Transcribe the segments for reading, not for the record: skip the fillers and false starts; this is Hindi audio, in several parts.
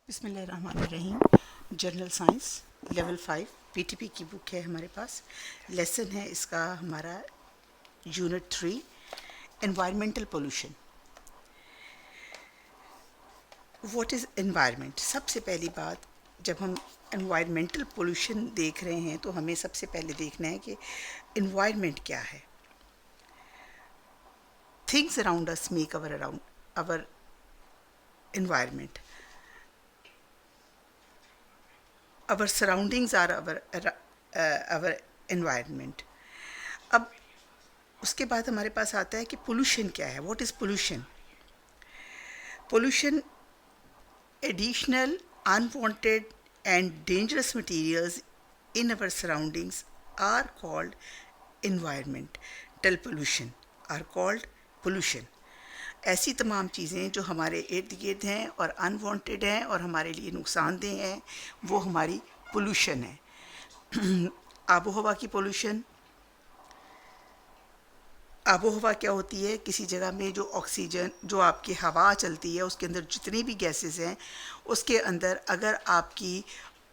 बिस्मिल्लाहिर्रहमानिर्रहीम। जनरल साइंस लेवल 5 पीटीपी की बुक है हमारे पास। लेसन है इसका हमारा unit 3 environmental pollution. What is environment? सबसे पहली बात, जब हम एनवायरमेंटल पोल्यूशन देख रहे हैं तो हमें सबसे पहले देखना है कि एनवायरनमेंट क्या है। Things around us make our environment. Our surroundings are our environment. अब उसके बाद हमारे पास आता है कि पोल्यूशन क्या है। What is pollution? Pollution additional unwanted and dangerous materials in our surroundings are called environmental pollution, are called pollution. ऐसी तमाम चीज़ें जो हमारे इर्द गिर्द हैं और अनवांटेड हैं और हमारे लिए नुकसानदेह हैं, वो हमारी पोल्यूशन है। आबो हवा की पोल्यूशन। आबो हवा क्या होती है? किसी जगह में जो ऑक्सीजन, जो आपकी हवा चलती है, उसके अंदर जितनी भी गैसेस हैं, उसके अंदर अगर आपकी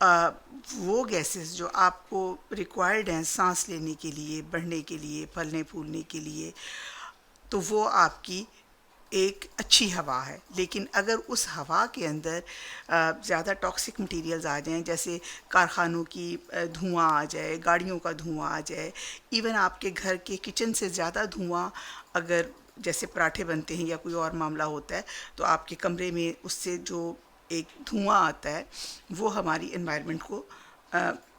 वो गैसेस जो आपको रिक्वायर्ड हैं सांस लेने के लिए, बढ़ने के लिए, फलने फूलने के लिए, तो वो आपकी एक अच्छी हवा है। लेकिन अगर उस हवा के अंदर ज़्यादा टॉक्सिक मटेरियल्स आ जाएं, जैसे कारखानों की धुआं आ जाए, गाड़ियों का धुआं आ जाए, इवन आपके घर के किचन से ज़्यादा धुआं अगर जैसे पराठे बनते हैं या कोई और मामला होता है, तो आपके कमरे में उससे जो एक धुआं आता है वो हमारी एनवायरनमेंट को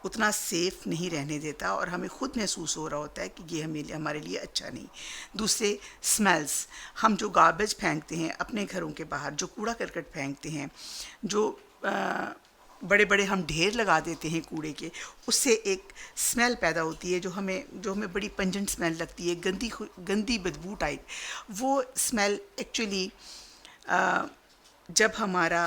उतना सेफ़ नहीं रहने देता और हमें ख़ुद महसूस हो रहा होता है कि ये हमारे लिए अच्छा नहीं। दूसरे स्मेल्स, हम जो गार्बेज फेंकते हैं अपने घरों के बाहर, जो कूड़ा करकट फेंकते हैं, जो बड़े बड़े हम ढेर लगा देते हैं कूड़े के, उससे एक स्मेल पैदा होती है जो हमें बड़ी पंजेंट स्मेल लगती है, गंदी बदबू टाइप। वो स्मेल एक्चुअली जब हमारा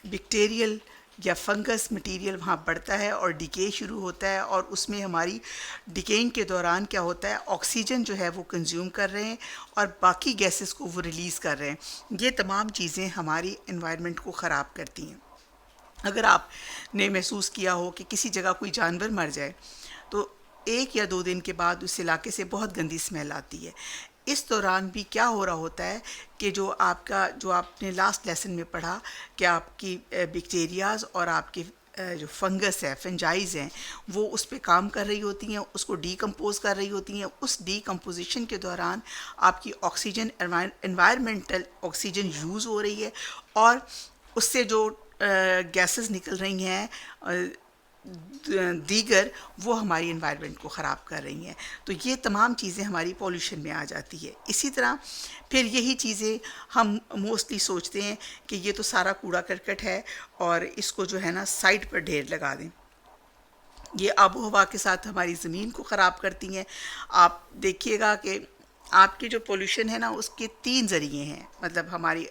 बैक्टीरियल या फंगस मटेरियल वहाँ बढ़ता है और डिके शुरू होता है, और उसमें हमारी डिकेइंग के दौरान क्या होता है, ऑक्सीजन जो है वो कंज्यूम कर रहे हैं और बाकी गैसेस को वो रिलीज़ कर रहे हैं। ये तमाम चीज़ें हमारी एनवायरनमेंट को ख़राब करती हैं। अगर आपने महसूस किया हो कि किसी जगह कोई जानवर मर जाए, तो 1 या 2 दिन के बाद उस इलाके से बहुत गंदी स्मेल आती है। इस दौरान भी क्या हो रहा होता है कि जो आपने लास्ट लेसन में पढ़ा कि आपकी बैक्टीरियाज़ और आपके जो फंगस है, फंजाइज़ हैं, वो उस पर काम कर रही होती हैं, उसको डीकम्पोज़ कर रही होती हैं। उस डीकम्पोजिशन के दौरान आपकी ऑक्सीजन, एनवायरमेंटल ऑक्सीजन यूज़ हो रही है और उससे जो गैसेस निकल रही हैं दीगर, वो हमारी एनवायरनमेंट को ख़राब कर रही हैं। तो ये तमाम चीज़ें हमारी पॉल्यूशन में आ जाती है। इसी तरह फिर यही चीज़ें हम मोस्टली सोचते हैं कि ये तो सारा कूड़ा करकट है और इसको जो है ना साइड पर ढेर लगा दें। ये आबो हवा के साथ हमारी ज़मीन को ख़राब करती हैं। आप देखिएगा कि आपकी जो पोल्यूशन है ना, उसके 3 ज़रिए हैं। मतलब हमारी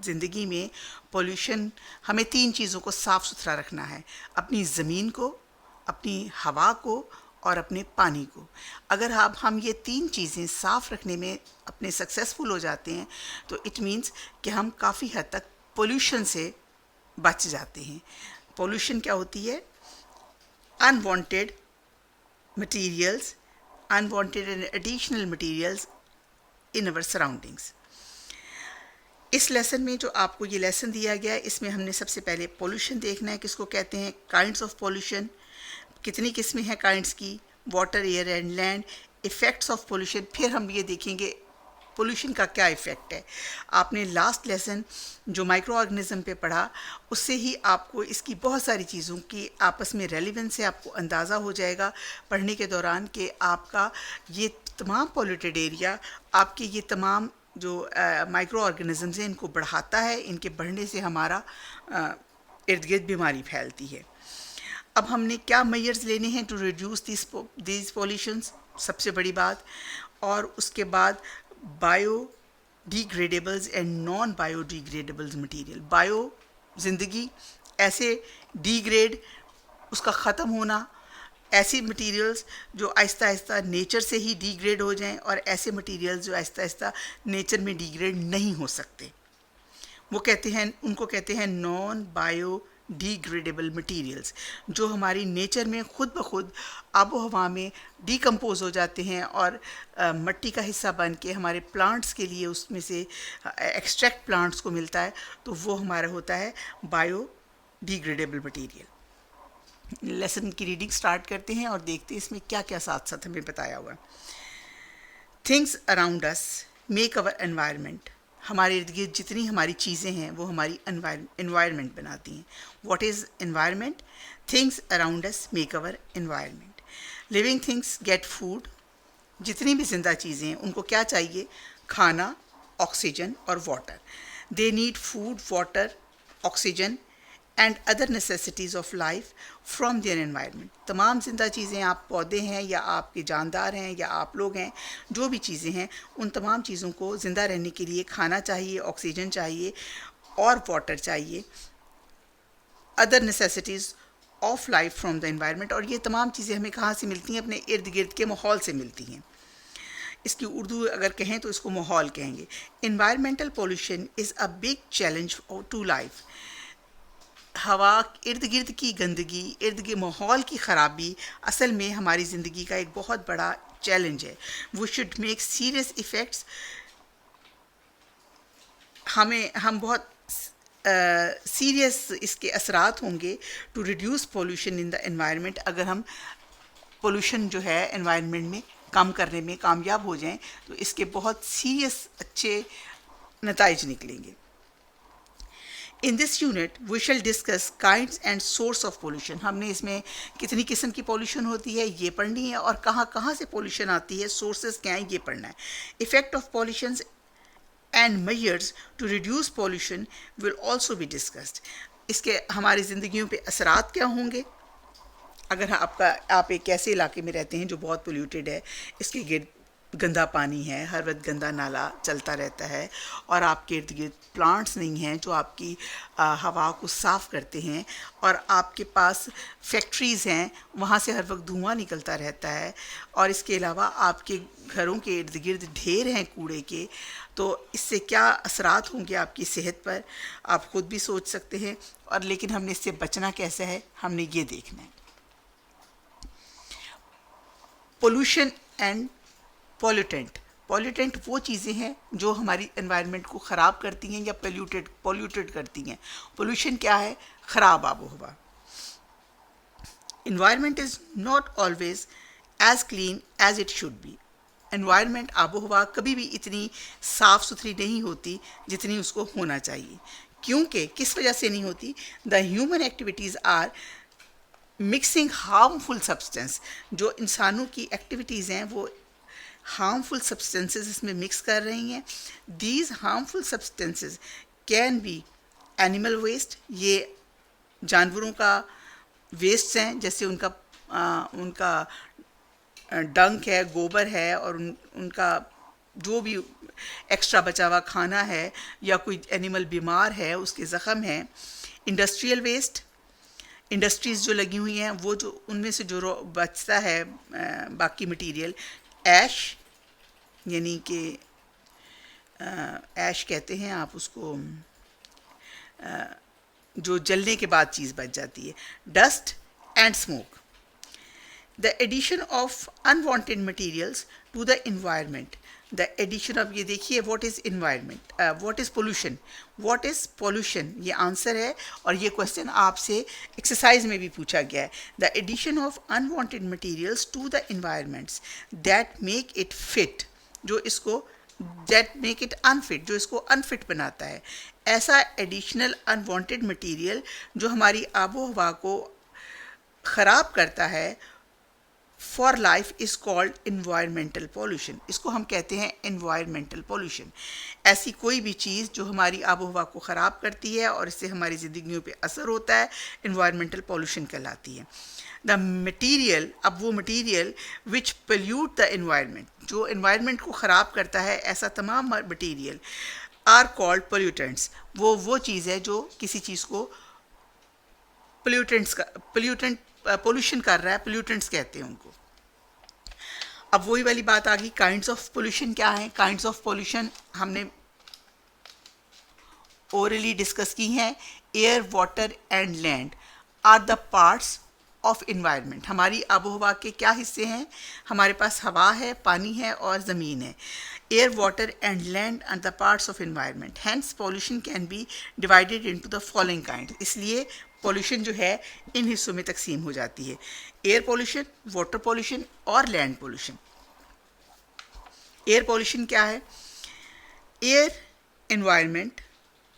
ज़िंदगी में पोल्यूशन, हमें 3 चीज़ों को साफ़ सुथरा रखना है: अपनी ज़मीन को, अपनी हवा को और अपने पानी को। अगर हम ये 3 चीज़ें साफ़ रखने में अपने सक्सेसफुल हो जाते हैं, तो इट मीन्स कि हम काफ़ी हद तक पोल्यूशन से बच जाते हैं। पोल्यूशन क्या होती है? Unwanted materials, unwanted and additional materials in our surroundings. इस लेसन में जो आपको ये लेसन दिया गया है, इसमें हमने सबसे पहले पोल्यूशन देखना है, किसको कहते हैं, काइंड्स ऑफ पोल्यूशन, कितनी किस्में हैं काइंड्स की, water, air and land, effects of pollution. फिर हम ये देखेंगे पोल्यूशन का क्या इफ़ेक्ट है। आपने लास्ट लेसन जो माइक्रो ऑर्गेनिज़म पे पढ़ा, उससे ही आपको इसकी बहुत सारी चीज़ों की आपस में रेलिवेंस है, आपको अंदाज़ा हो जाएगा पढ़ने के दौरान कि आपका ये तमाम पॉल्यूटेड एरिया, आपके ये तमाम जो माइक्रो ऑर्गेनिज़म्स हैं, इनको बढ़ाता है। इनके बढ़ने से हमारा इर्द गिर्द बीमारी फैलती है। अब हमने क्या मेजर्स लेने हैं टू रिड्यूस दीज पॉल्यूशंस, सबसे बड़ी बात। और उसके बाद biodegradables and non biodegradables material. Bio ज़िंदगी, ऐसे डिग्रेड उसका ख़त्म होना, ऐसी मटेरियल्स जो आहिस्ता आहिस्ता नेचर से ही डिग्रेड हो जाएं और ऐसे मटेरियल्स जो आहिस्ता आहिस्ता नेचर में डिग्रेड नहीं हो सकते, वो कहते हैं, उनको कहते हैं नॉन बायो डिग्रेडेबल मटेरियल्स, जो हमारी नेचर में खुद ब खुद आबो हवा में डिकम्पोज हो जाते हैं और मिट्टी का हिस्सा बन के हमारे प्लांट्स के लिए उसमें से एक्सट्रैक्ट प्लांट्स को मिलता है, तो वो हमारा होता है बायो डिग्रेडेबल मटेरियल। लेसन की रीडिंग स्टार्ट करते हैं और देखते हैं इसमें क्या क्या साथ साथ हमें बताया हुआ है। Things around us make our environment, हमारे इर्द गिर्द जितनी हमारी चीज़ें हैं वो हमारी एनवायरनमेंट बनाती हैं। What is environment? Things around us make our environment. Living things get food, जितनी भी जिंदा चीज़ें हैं उनको क्या चाहिए? खाना, ऑक्सीजन और water. They need food, water, oxygen and other necessities of life from their environment. तमाम जिंदा चीज़ें, आप पौधे हैं या आपके जानदार हैं या आप लोग हैं, जो भी चीज़ें हैं उन तमाम चीज़ों को ज़िंदा रहने के लिए खाना चाहिए, ऑक्सीजन चाहिए और वाटर चाहिए। Other necessities of life from the environment, और ये तमाम चीज़ें हमें कहाँ से मिलती हैं? अपने इर्द गिर्द के माहौल से मिलती हैं। इसकी उर्दू अगर कहें तो इसको माहौल कहेंगे। Environmental pollution is a big challenge to life. हवा, इर्द गिर्द की गंदगी, इर्द गिर्द माहौल की ख़राबी असल में हमारी ज़िंदगी का एक बहुत बड़ा चैलेंज है। We should make serious effects, हम बहुत सीरियस इसके असरात होंगे to reduce pollution in the environment. अगर हम पोल्यूशन जो है एनवायरनमेंट में कम करने में कामयाब हो जाएं तो इसके बहुत सीरियस अच्छे नताइज निकलेंगे। In this unit we shall discuss kinds and source of pollution. हमने इसमें कितनी किस्म की पोल्यूशन होती है ये पढ़नी है, और कहाँ कहाँ से पोल्यूशन आती है, सोर्सेज क्या हैं ये पढ़ना है। Effect of pollution and measures to reduce pollution will also be discussed. इसके हमारी ज़िंदगियों पे असरात क्या होंगे अगर आप एक ऐसे इलाके में रहते हैं जो बहुत पोल्यूटेड है, इसके गिर्द गंदा पानी है, हर वक्त गंदा नाला चलता रहता है, और आपके इर्द गिर्द प्लांट्स नहीं हैं जो आपकी हवा को साफ़ करते हैं, और आपके पास फैक्ट्रीज़ हैं वहाँ से हर वक्त धुआं निकलता रहता है, और इसके अलावा आपके घरों के इर्द गिर्द ढेर हैं कूड़े के, तो इससे क्या असरात होंगे आपकी सेहत पर आप ख़ुद भी सोच सकते हैं। और लेकिन हमने इससे बचना कैसे है, हमने ये देखना है। पोल्यूशन एंड पॉल्यूटेंट वो चीज़ें हैं जो हमारी एनवायरनमेंट को ख़राब करती हैं या पोल्यूटेड करती हैं। पोल्यूशन क्या है? ख़राब आबो हवा। Environment is not always as clean as it should be. Environment, आबो हवा कभी भी इतनी साफ़ सुथरी नहीं होती जितनी उसको होना चाहिए। क्योंकि किस वजह से नहीं होती? The human activities are mixing harmful substance. जो इंसानों की एक्टिविटीज़ हैं वो हार्मफुल सब्सटेंसेस इसमें मिक्स कर रही हैं। These harmful substances can be animal waste, ये जानवरों का वेस्ट हैं, जैसे उनका डंक है, गोबर है, और उनका जो भी एक्स्ट्रा बचा हुआ खाना है, या कोई एनिमल बीमार है उसके ज़ख़म हैं। इंडस्ट्रियल वेस्ट, इंडस्ट्रीज़ जो लगी हुई हैं वो जो उनमें से जो बचता है बाकी मटेरियल। ऐश, यानी कि ऐश कहते हैं आप उसको, जो जलने के बाद चीज़ बच जाती है। Dust and smoke, the addition of unwanted materials to the environment. The addition of, ये देखिए, what is environment, what is pollution, what is pollution, ये आंसर है, और ये क्वेश्चन आपसे एक्सरसाइज में भी पूछा गया है। The addition of unwanted materials to the environments that make it fit, जो इसको दैट मेक इट अनफिट, जो इसको अनफिट बनाता है। ऐसा एडिशनल अनवांटेड मटेरियल जो हमारी आबो हवा को ख़राब करता है, for life is called environmental pollution. इसको हम कहते हैं इन्वायरमेंटल पोल्यूशन। ऐसी कोई भी चीज़ जो हमारी आबो हवा को ख़राब करती है और इससे हमारी ज़िंदगियों पे असर होता है, इन्वायरमेंटल पोल्यूशन कहलाती है। द मटीरियल, अब वो material which pollute the environment, जो इन्वायरमेंट को ख़राब करता है, ऐसा तमाम मटीरियल आर कॉल्ड पोल्यूटेंट्स। वो चीज़ है जो किसी चीज़ को पोल्यूशन कर रहा है, पोल्यूटेंट्स कहते हैं उनको। अब वही वाली बात आ गई, काइंड्स ऑफ पोल्यूशन क्या है? काइंड्स ऑफ पोल्यूशन हमने ओरली डिस्कस की हैं। Air, water and land are the parts of environment. हमारी आबोहवा के क्या हिस्से हैं? हमारे पास हवा है, पानी है और ज़मीन है। Air, water and land are the parts of environment, hence pollution can be divided into the following kind. इसलिए पॉल्यूशन जो है इन हिस्सों में तकसीम हो जाती है: एयर पॉल्यूशन, वाटर पॉल्यूशन और लैंड पॉल्यूशन। एयर पॉल्यूशन क्या है? Air environment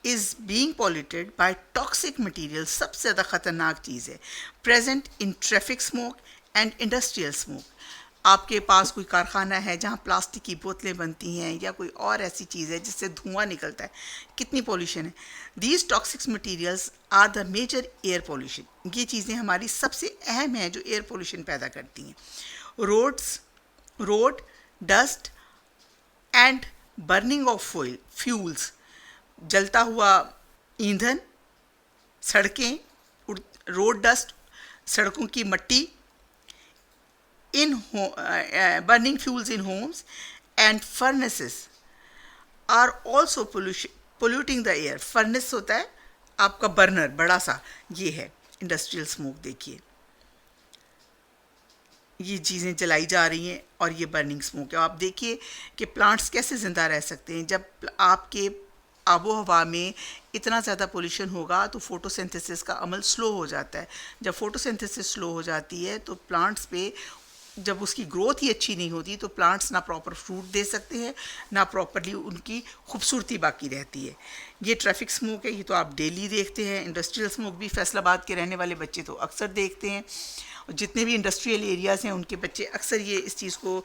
is being polluted by toxic material. सबसे ज़्यादा ख़तरनाक चीज़ है present in traffic smoke and industrial smoke. आपके पास कोई कारखाना है जहाँ प्लास्टिक की बोतलें बनती हैं या कोई और ऐसी चीज़ है जिससे धुआं निकलता है, कितनी पॉल्यूशन है। These toxic materials are the major air pollution. ये चीज़ें हमारी सबसे अहम हैं जो एयर पॉल्यूशन पैदा करती हैं। Road dust and burning of fuels, जलता हुआ ईंधन, सड़कें, रोड डस्ट, सड़कों की मट्टी, in burning fuels in homes and furnaces are also polluting the air. Furnace होता है आपका बर्नर, बड़ा सा, ये है इंडस्ट्रियल स्मोक। देखिए ये चीज़ें जलाई जा रही हैं और ये बर्निंग स्मोक है। आप देखिए कि प्लांट्स कैसे ज़िंदा रह सकते हैं जब आपके आबो हवा में इतना ज़्यादा पोल्यूशन होगा तो फोटोसिंथेसिस का अमल स्लो हो जाता है। जब फोटोसिंथेसिस स्लो हो जाती है तो प्लांट्स पे, जब उसकी ग्रोथ ही अच्छी नहीं होती तो प्लांट्स ना प्रॉपर फ्रूट दे सकते हैं, ना प्रॉपरली उनकी खूबसूरती बाकी रहती है। ये ट्रैफिक स्मोक है, ये तो आप डेली देखते हैं। इंडस्ट्रियल स्मोक भी फैसलाबाद के रहने वाले बच्चे तो अक्सर देखते हैं। जितने भी इंडस्ट्रियल एरियाज़ हैं उनके बच्चे अक्सर ये इस चीज़ को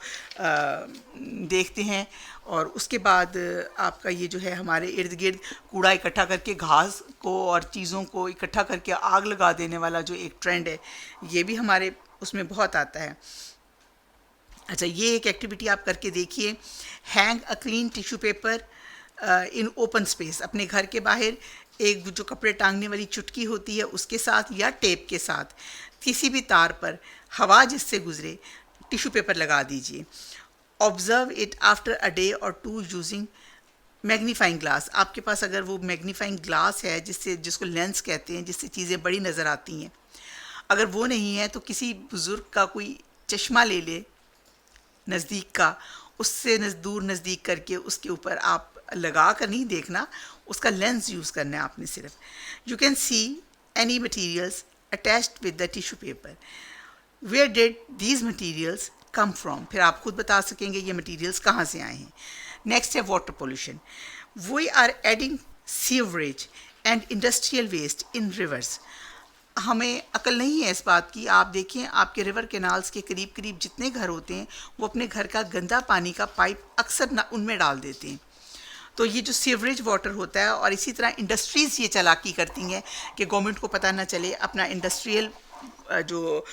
देखते हैं। और उसके बाद आपका ये जो है हमारे इर्द गिर्द कूड़ा इकट्ठा करके, घास को और चीज़ों को इकट्ठा करके आग लगा देने वाला जो एक ट्रेंड है, ये भी हमारे उसमें बहुत आता है। अच्छा, ये एक एक्टिविटी आप करके देखिए। Hang a clean tissue paper in open space. अपने घर के बाहर एक जो कपड़े टांगने वाली चुटकी होती है उसके साथ या टेप के साथ किसी भी तार पर हवा जिससे गुजरे टिश्यू पेपर लगा दीजिए। Observe it after a day और टू यूजिंग मैग्नीफाइंग ग्लास। आपके पास अगर वो मैग्नीफाइंग ग्लास है जिसको लेंस कहते हैं, जिससे चीज़ें बड़ी नज़र आती हैं, अगर वो नहीं है तो किसी बुज़ुर्ग का कोई चश्मा ले ले नज़दीक का, उससे दूर नज़दीक करके उसके ऊपर आप लगा कर नहीं देखना, उसका लेंस यूज़ करना है आपने सिर्फ। You can see any materials attached with the tissue paper. Where did these materials come from. फिर आप खुद बता सकेंगे ये मटीरियल्स कहाँ से आए हैं। नेक्स्ट है water pollution. We are adding sewerage and industrial waste in rivers. हमें अकल नहीं है इस बात की। आप देखें आपके रिवर कैनाल्स के करीब करीब जितने घर होते हैं वो अपने घर का गंदा पानी का पाइप अक्सर उनमें डाल देते हैं। तो ये जो सीवरेज वाटर होता है, और इसी तरह इंडस्ट्रीज़ ये चालाकी करती हैं कि गवर्नमेंट को पता ना चले, अपना इंडस्ट्रियल जो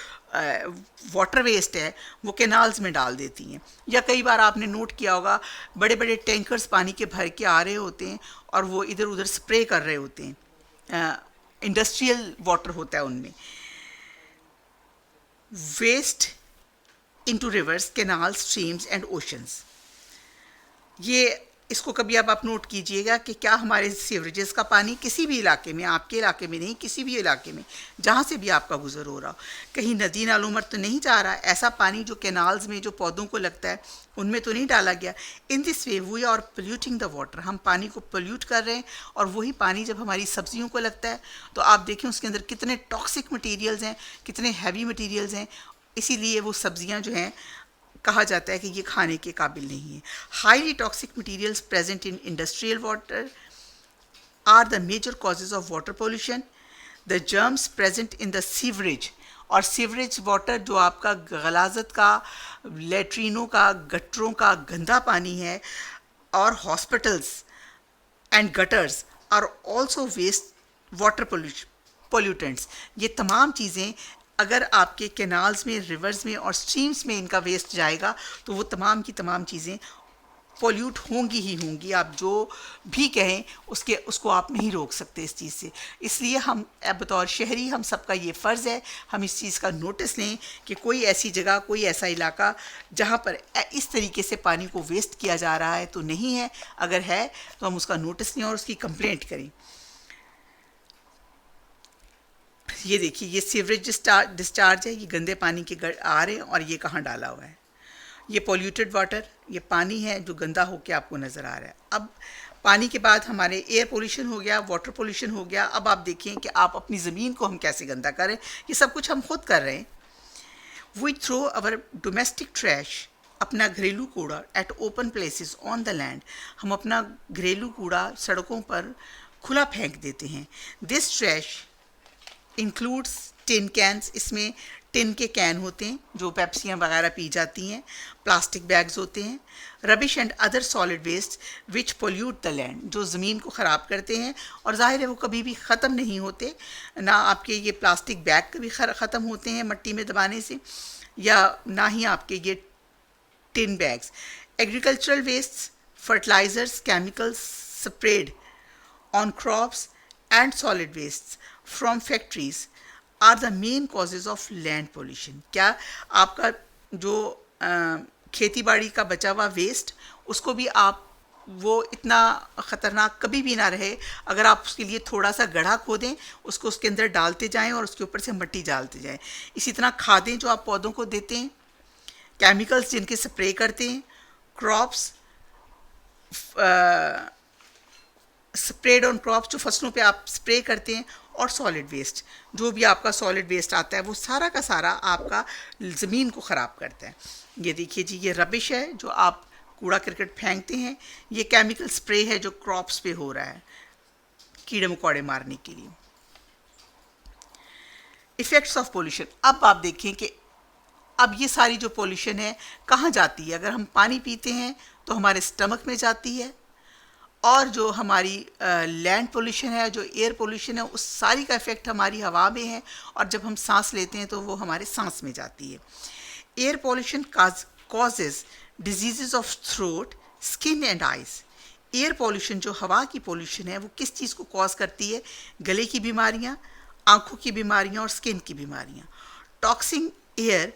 वाटर वेस्ट है वो कैनाल्स में डाल देती हैं। या कई बार आपने नोट किया होगा बड़े बड़े टैंकर्स पानी के भर के आ रहे होते हैं और वो इधर उधर स्प्रे कर रहे होते हैं। इंडस्ट्रियल वाटर होता है उनमें। Waste into rivers, canal, streams and oceans. ये इसको कभी अब आप नोट कीजिएगा कि क्या हमारे सीवरेजेस का पानी किसी भी इलाके में, आपके इलाके में नहीं, किसी भी इलाके में जहाँ से भी आपका गुजर हो रहा हो, कहीं नदी नालों में तो नहीं जा रहा। ऐसा पानी जो कैनाल्स में जो पौधों को लगता है उनमें तो नहीं डाला गया। In this way we are polluting the water. हम पानी को पोल्यूट कर रहे हैं और वही पानी जब हमारी सब्जियों को लगता है तो आप देखें उसके अंदर कितने टॉक्सिक मटीरियल्स हैं, कितने हैवी मटीरियल्स हैं। इसीलिए वो सब्जियां जो हैं कहा जाता है कि ये खाने के काबिल नहीं है। Highly toxic materials present in industrial water are the major causes of water pollution. The germs present in the sewerage, और सीवरेज वाटर जो आपका गलाजत का, लेट्रिनों का, गटरों का गंदा पानी है, और hospitals and gutters are also waste water pollutants. ये तमाम चीज़ें अगर आपके कैनाल्स में, रिवर्स में और स्ट्रीम्स में इनका वेस्ट जाएगा तो वो तमाम की तमाम चीज़ें पोल्यूट होंगी ही होंगी, आप जो भी कहें उसको आप नहीं रोक सकते इस चीज़ से। इसलिए हम बतौर शहरी हम सबका ये फ़र्ज़ है, हम इस चीज़ का नोटिस लें कि कोई ऐसी जगह, कोई ऐसा इलाका जहाँ पर इस तरीके से पानी को वेस्ट किया जा रहा है तो नहीं है। अगर है तो हम उसका नोटिस लें और उसकी कंप्लेंट करें। ये देखिए, ये सीवरेज डिस्चार्ज है, ये गंदे पानी के आ रहे हैं और ये कहाँ डाला हुआ है। ये पोल्यूटेड वाटर, ये पानी है जो गंदा होकर आपको नज़र आ रहा है। अब पानी के बाद हमारे एयर पोल्यूशन हो गया, वाटर पोल्यूशन हो गया। अब आप देखें कि आप अपनी ज़मीन को हम कैसे गंदा करें। ये सब कुछ हम खुद कर रहे हैं। We throw our domestic trash, अपना घरेलू कूड़ा at open places on the land, हम अपना घरेलू कूड़ा सड़कों पर खुला फेंक देते हैं। This trash includes tin cans, इसमें टिन के कैन होते हैं जो पेप्सियाँ वगैरह पी जाती हैं, प्लास्टिक बैग्स होते हैं, rubbish and other solid waste which pollute the land, जो ज़मीन को ख़राब करते हैं और ज़ाहिर है वो कभी भी ख़त्म नहीं होते। ना आपके ये प्लास्टिक बैग कभी ख़त्म होते हैं मट्टी में दबाने से, या ना ही आपके ये tin bags. Agricultural waste, fertilisers, chemicals spread on crops and solid waste from factories are the main causes of land pollution. क्या आपका जो खेती बाड़ी का बचा हुआ वेस्ट, उसको भी आप वो इतना ख़तरनाक कभी भी ना रहे अगर आप उसके लिए थोड़ा सा गड्ढा खोदें, उसको उसके अंदर डालते जाएं और उसके ऊपर से मिट्टी डालते जाएं। इसी तरह खादें जो आप पौधों को देते हैं, केमिकल्स जिनके स्प्रे करते हैं, क्रॉप्स स्प्रेड ऑन क्रॉप्स, जो फसलों पे आप स्प्रे करते हैं, और सॉलिड वेस्ट, जो भी आपका सॉलिड वेस्ट आता है वो सारा का सारा आपका ज़मीन को ख़राब करता है। ये देखिए जी, ये रबिश है जो आप कूड़ा करकट फेंकते हैं, ये केमिकल स्प्रे है जो क्रॉप्स पे हो रहा है कीड़े मकोड़े मारने के लिए। इफ़ेक्ट्स ऑफ पोल्यूशन, अब आप देखें कि अब ये सारी जो पोल्यूशन है कहाँ जाती है। अगर हम पानी पीते हैं तो हमारे स्टमक में जाती है, और जो हमारी लैंड पोल्यूशन है, जो एयर पोल्यूशन है, उस सारी का इफ़ेक्ट हमारी हवा में है, और जब हम सांस लेते हैं तो वो हमारे सांस में जाती है। Air pollution causes disease of throat, skin and eyes. Air pollution, जो हवा की पोल्यूशन है, वो किस चीज़ को कॉज करती है? गले की बीमारियाँ, आँखों की बीमारियाँ और स्किन की बीमारियाँ। Toxic air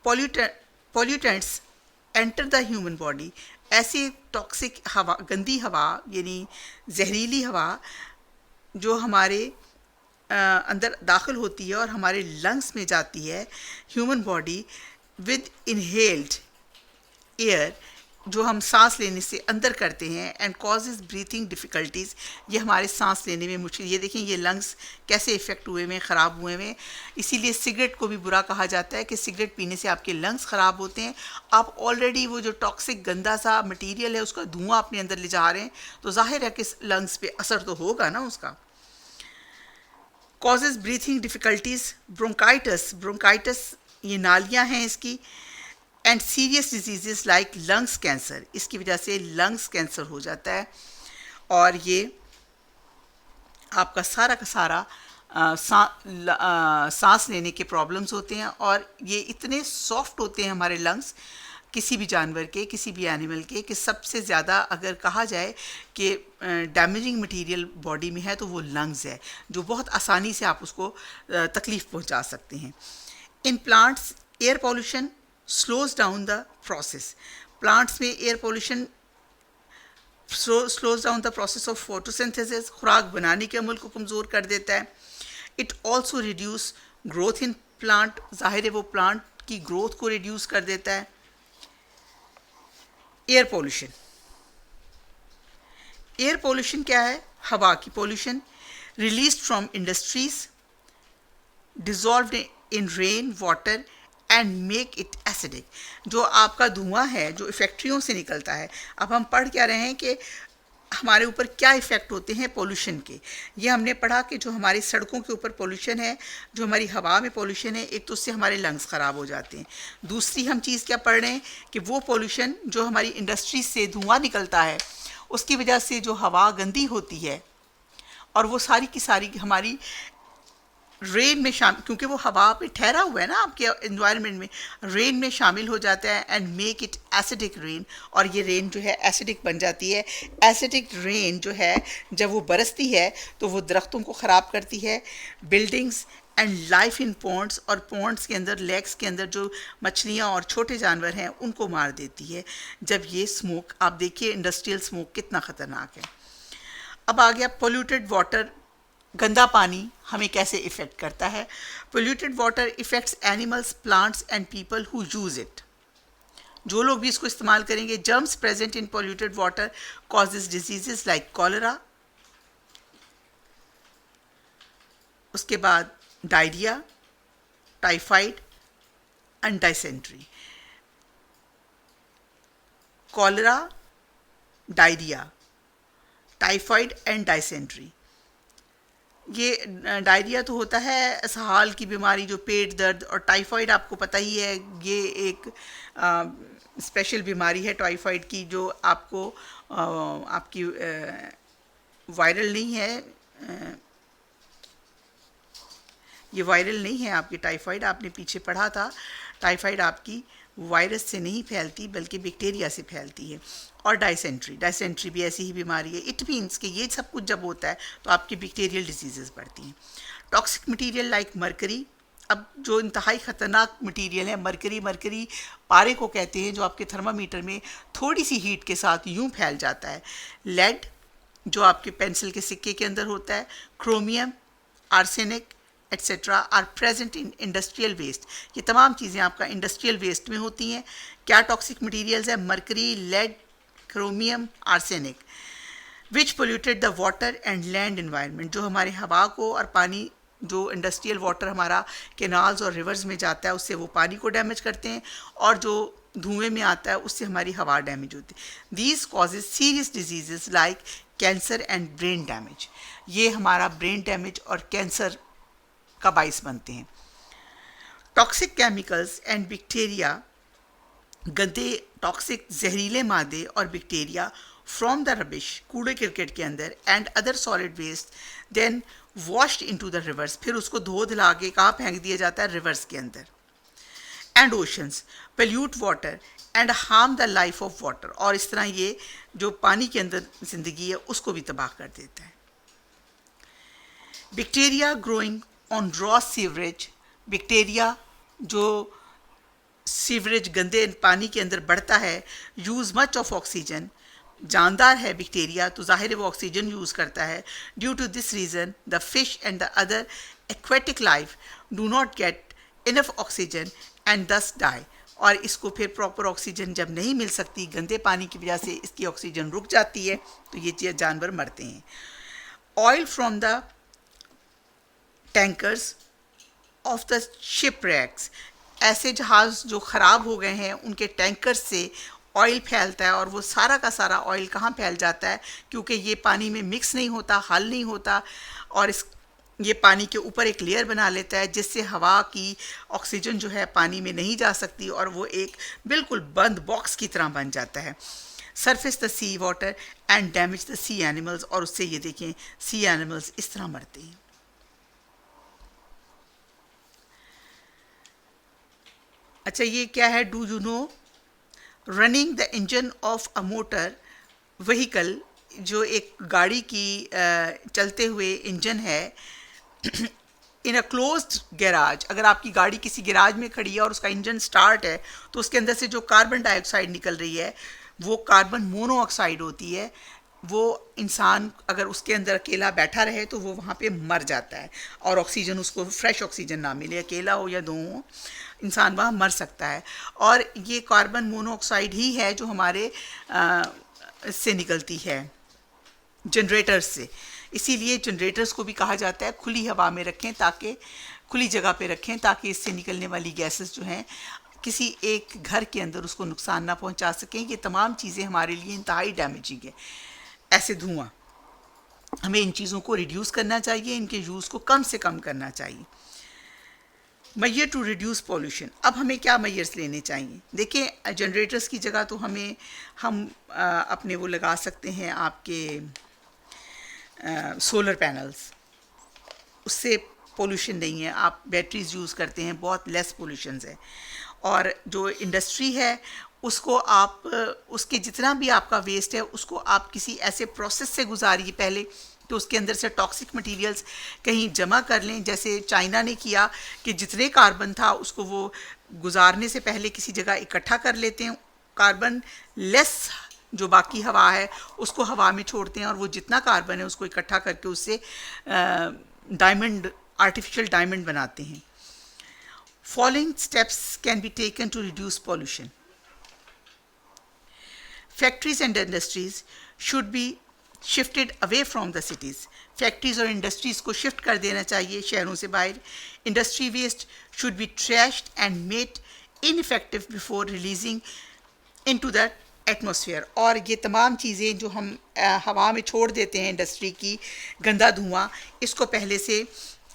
pollutants enter the human body, ऐसी टॉक्सिक हवा, गंदी हवा यानी जहरीली हवा जो हमारे अंदर दाखिल होती है और हमारे लंग्स में जाती है, human body with inhaled air, जो हम सांस लेने से अंदर करते हैं, एंड कॉजेज़ ब्रीथिंग डिफ़िकल्टीज़, ये हमारे सांस लेने में मुश्किल। ये देखें ये लंग्स कैसे इफ़ेक्ट हुए हुए, ख़राब हुए हुए। इसीलिए सिगरेट को भी बुरा कहा जाता है कि सिगरेट पीने से आपके लंग्स ख़राब होते हैं। आप ऑलरेडी वो जो टॉक्सिक गंदा सा मटीरियल है उसका धुआं अपने अंदर ले जा रहे हैं, तो जाहिर है कि लंग्स पे असर तो होगा ना उसका। कॉजेज़ ब्रीथिंग डिफ़िकल्टीज़, ब्रोंकाइटिस ये नालियाँ हैं इसकी, and serious disease like lungs cancer, इसकी वजह से लंग्स कैंसर हो जाता है, और ये आपका सारा का सारा सांस लेने के प्रॉब्लम्स होते हैं। और ये इतने सॉफ्ट होते हैं हमारे लंग्स किसी भी जानवर के, किसी भी एनिमल के, कि सबसे ज़्यादा अगर कहा जाए कि डैमेजिंग मटेरियल बॉडी में है तो वो लंग्स है, जो बहुत आसानी से आप उसको तकलीफ़ पहुंचा सकते हैं। In plants air pollution slows down the process, plants में air pollution slows down the process of photosynthesis, खुराक बनाने के अमल को कमज़ोर कर देता है। It also reduce growth in plant, ज़ाहिर है वो प्लांट की ग्रोथ को रिड्यूस कर देता है। एयर पोल्यूशन, एयर पोल्यूशन क्या है? हवा की pollution, released from industries, dissolved in rain water and make it acidic, जो आपका धुआं है जो फैक्ट्रियों से निकलता है। अब हम पढ़ क्या रहे हैं कि हमारे ऊपर क्या इफ़ेक्ट होते हैं पोल्यूशन के। ये हमने पढ़ा कि जो हमारी सड़कों के ऊपर पोल्यूशन है, जो हमारी हवा में पोल्यूशन है, एक तो उससे हमारे लंग्स ख़राब हो जाते हैं। दूसरी हम चीज़ क्या पढ़ रहे हैं कि वो पोल्यूशन जो हमारी इंडस्ट्री से धुआं निकलता है, उसकी वजह से जो हवा गंदी होती है, और वो सारी की सारी हमारी रेन में शामिल, क्योंकि वो हवा पे ठहरा हुआ है ना आपके इन्वायरमेंट में, रेन में शामिल हो जाता है and make it acidic rain, और ये रेन जो है एसिडिक बन जाती है। एसिडिक रेन जो है जब वो बरसती है तो वो दरख्तों को ख़राब करती है, buildings and life in ponds, और पॉन्ड्स के अंदर, लेक्स के अंदर जो मछलियाँ और छोटे जानवर हैं उनको मार देती है। जब ये स्मोक, आप देखिए इंडस्ट्रियल स्मोक कितना ख़तरनाक है। अब आ गया पोल्यूटेड वाटर, गंदा पानी हमें कैसे इफ़ेक्ट करता है। Polluted water effects animals, plants and people who use it. जो लोग भी इसको इस्तेमाल करेंगे, जर्म्स प्रेजेंट इन polluted water causes diseases like cholera, उसके बाद diarrhoea, typhoid and dysentery. Cholera, diarrhoea, typhoid and dysentery. ये डायरिया तो होता है इसहाल की बीमारी, जो पेट दर्द, और टाइफाइड आपको पता ही है, ये एक स्पेशल बीमारी है टाइफाइड की, जो आपको आपकी वायरल नहीं है, ये वायरल नहीं है आपकी टाइफाइड, आपने पीछे पढ़ा था। टाइफाइड आपकी वायरस से नहीं फैलती बल्कि बैक्टीरिया से फैलती है। और डाइसेंट्री, डाइसेंट्री भी ऐसी ही बीमारी है। इट मीन्स कि ये सब कुछ जब होता है तो आपकी बैक्टीरियल डिजीजेस बढ़ती हैं। टॉक्सिक मटीरियल लाइक मरकरी, अब जो इंतहाई ख़तरनाक मटीरियल है मरकरी, मरकरी पारे को कहते हैं, जो आपके थर्मामीटर में थोड़ी सी हीट के साथ यूं फैल जाता है। लेड, जो आपके पेंसिल के सिक्के के अंदर होता है। Chromium, arsenic etcetera are present in industrial waste. ये तमाम चीज़ें आपका इंडस्ट्रियल वेस्ट में होती हैं। क्या टॉक्सिक मटीरियल्स है? Mercury, lead, chromium, arsenic, which polluted the water and land environment, जो हमारे हवा को और पानी, जो इंडस्ट्रियल वाटर हमारा कैनाल्स और रिवर्स में जाता है उससे वो पानी को डैमेज करते हैं, और जो धुएं में आता है उससे हमारी हवा डैमेज होती है। These causes serious diseases like cancer and brain damage. ये हमारा ब्रेन डैमेज और कैंसर का बाइस बनते हैं। टॉक्सिक केमिकल्स एंड बैक्टीरिया, गंदे टॉक्सिक जहरीले मादे और बैक्टीरिया फ्रॉम द रबिश, कूड़े क्रिकेट के अंदर, and other solid waste then washed into the rivers, फिर उसको धो धुला के कहाँ फेंक दिया जाता है? रिवर्स के अंदर। And oceans pollute water and harm the life of water, और इस तरह ये जो पानी के अंदर ज़िंदगी है उसको भी तबाह कर देता है। Bacteria growing on raw sewerage, bacteria जो सीवरेज गंदे पानी के अंदर बढ़ता है, यूज़ मच ऑफ ऑक्सीजन, जानदार है बैक्टीरिया तो ज़ाहिर है वो ऑक्सीजन यूज़ करता है। Due to this reason the fish and the other aquatic life do not get enough oxygen and thus die, और इसको फिर प्रॉपर ऑक्सीजन जब नहीं मिल सकती, गंदे पानी की वजह से इसकी ऑक्सीजन रुक जाती है, तो ये जानवर मरते हैं। Oil from the tankers of the shipwrecks, ऐसे जहाज़ जो ख़राब हो गए हैं उनके टैंकर से ऑयल फैलता है, और वो सारा का सारा ऑयल कहाँ फैल जाता है? क्योंकि ये पानी में मिक्स नहीं होता, हल नहीं होता, और ये पानी के ऊपर एक लेयर बना लेता है जिससे हवा की ऑक्सीजन जो है पानी में नहीं जा सकती, और वो एक बिल्कुल बंद बॉक्स की तरह बन जाता है। Surface the sea water and damage the sea animals, और उससे ये देखें सी एनिमल्स इस तरह मरते हैं। अच्छा, ये क्या है? Do you know running the engine of a motor vehicle, जो एक गाड़ी की चलते हुए इंजन है इन अ क्लोज्ड गैराज। अगर आपकी गाड़ी किसी गैराज में खड़ी है और उसका इंजन स्टार्ट है तो उसके अंदर से जो कार्बन डाइऑक्साइड निकल रही है वो कार्बन मोनोऑक्साइड होती है। वो इंसान अगर उसके अंदर अकेला बैठा रहे तो वो वहाँ पे मर जाता है, और ऑक्सीजन उसको फ्रेश ऑक्सीजन ना मिले, अकेला हो या दो हो, इंसान वहाँ मर सकता है। और ये कार्बन मोनोऑक्साइड ही है जो हमारे से निकलती है जनरेटर्स से। इसीलिए जनरेटर्स को भी कहा जाता है खुली हवा में रखें, ताकि खुली जगह पे रखें, ताकि इससे निकलने वाली गैसेस जो हैं किसी एक घर के अंदर उसको नुकसान ना पहुंचा सकें। ये तमाम चीज़ें हमारे लिए इंतहाई डैमेजिंग है। ऐसे धुआं, हमें इन चीज़ों को रिड्यूस करना चाहिए, इनके यूज़ को कम से कम करना चाहिए। मैयर टू रिड्यूस पॉल्यूशन, अब हमें क्या मैयर्स लेने चाहिए? देखिए, जनरेटर्स की जगह तो हम अपने वो लगा सकते हैं आपके सोलर पैनल्स, उससे पोल्यूशन नहीं है, आप बैटरीज यूज़ करते हैं, बहुत लेस पोल्यूशंस है। और जो इंडस्ट्री है उसको आप उसके जितना भी आपका वेस्ट है उसको आप किसी ऐसे प्रोसेस से गुजारिए पहले कि उसके अंदर से टॉक्सिक मटेरियल्स कहीं जमा कर लें। जैसे चाइना ने किया कि जितने कार्बन था उसको वो गुजारने से पहले किसी जगह इकट्ठा कर लेते हैं, कार्बन लेस जो बाकी हवा है उसको हवा में छोड़ते हैं और वो जितना कार्बन है उसको इकट्ठा करके उससे डायमंड, आर्टिफिशियल डायमंड बनाते हैं। Following steps can be taken to reduce pollution. Factories and industries should be shifted away from the cities. Factories और industries को shift कर देना चाहिए शहरों से बाहर. Industry waste should be trashed and made ineffective before releasing into the atmosphere. और ये तमाम चीज़ें जो हम हवा में छोड़ देते हैं इंडस्ट्री की, गंदा धुआं, इसको पहले से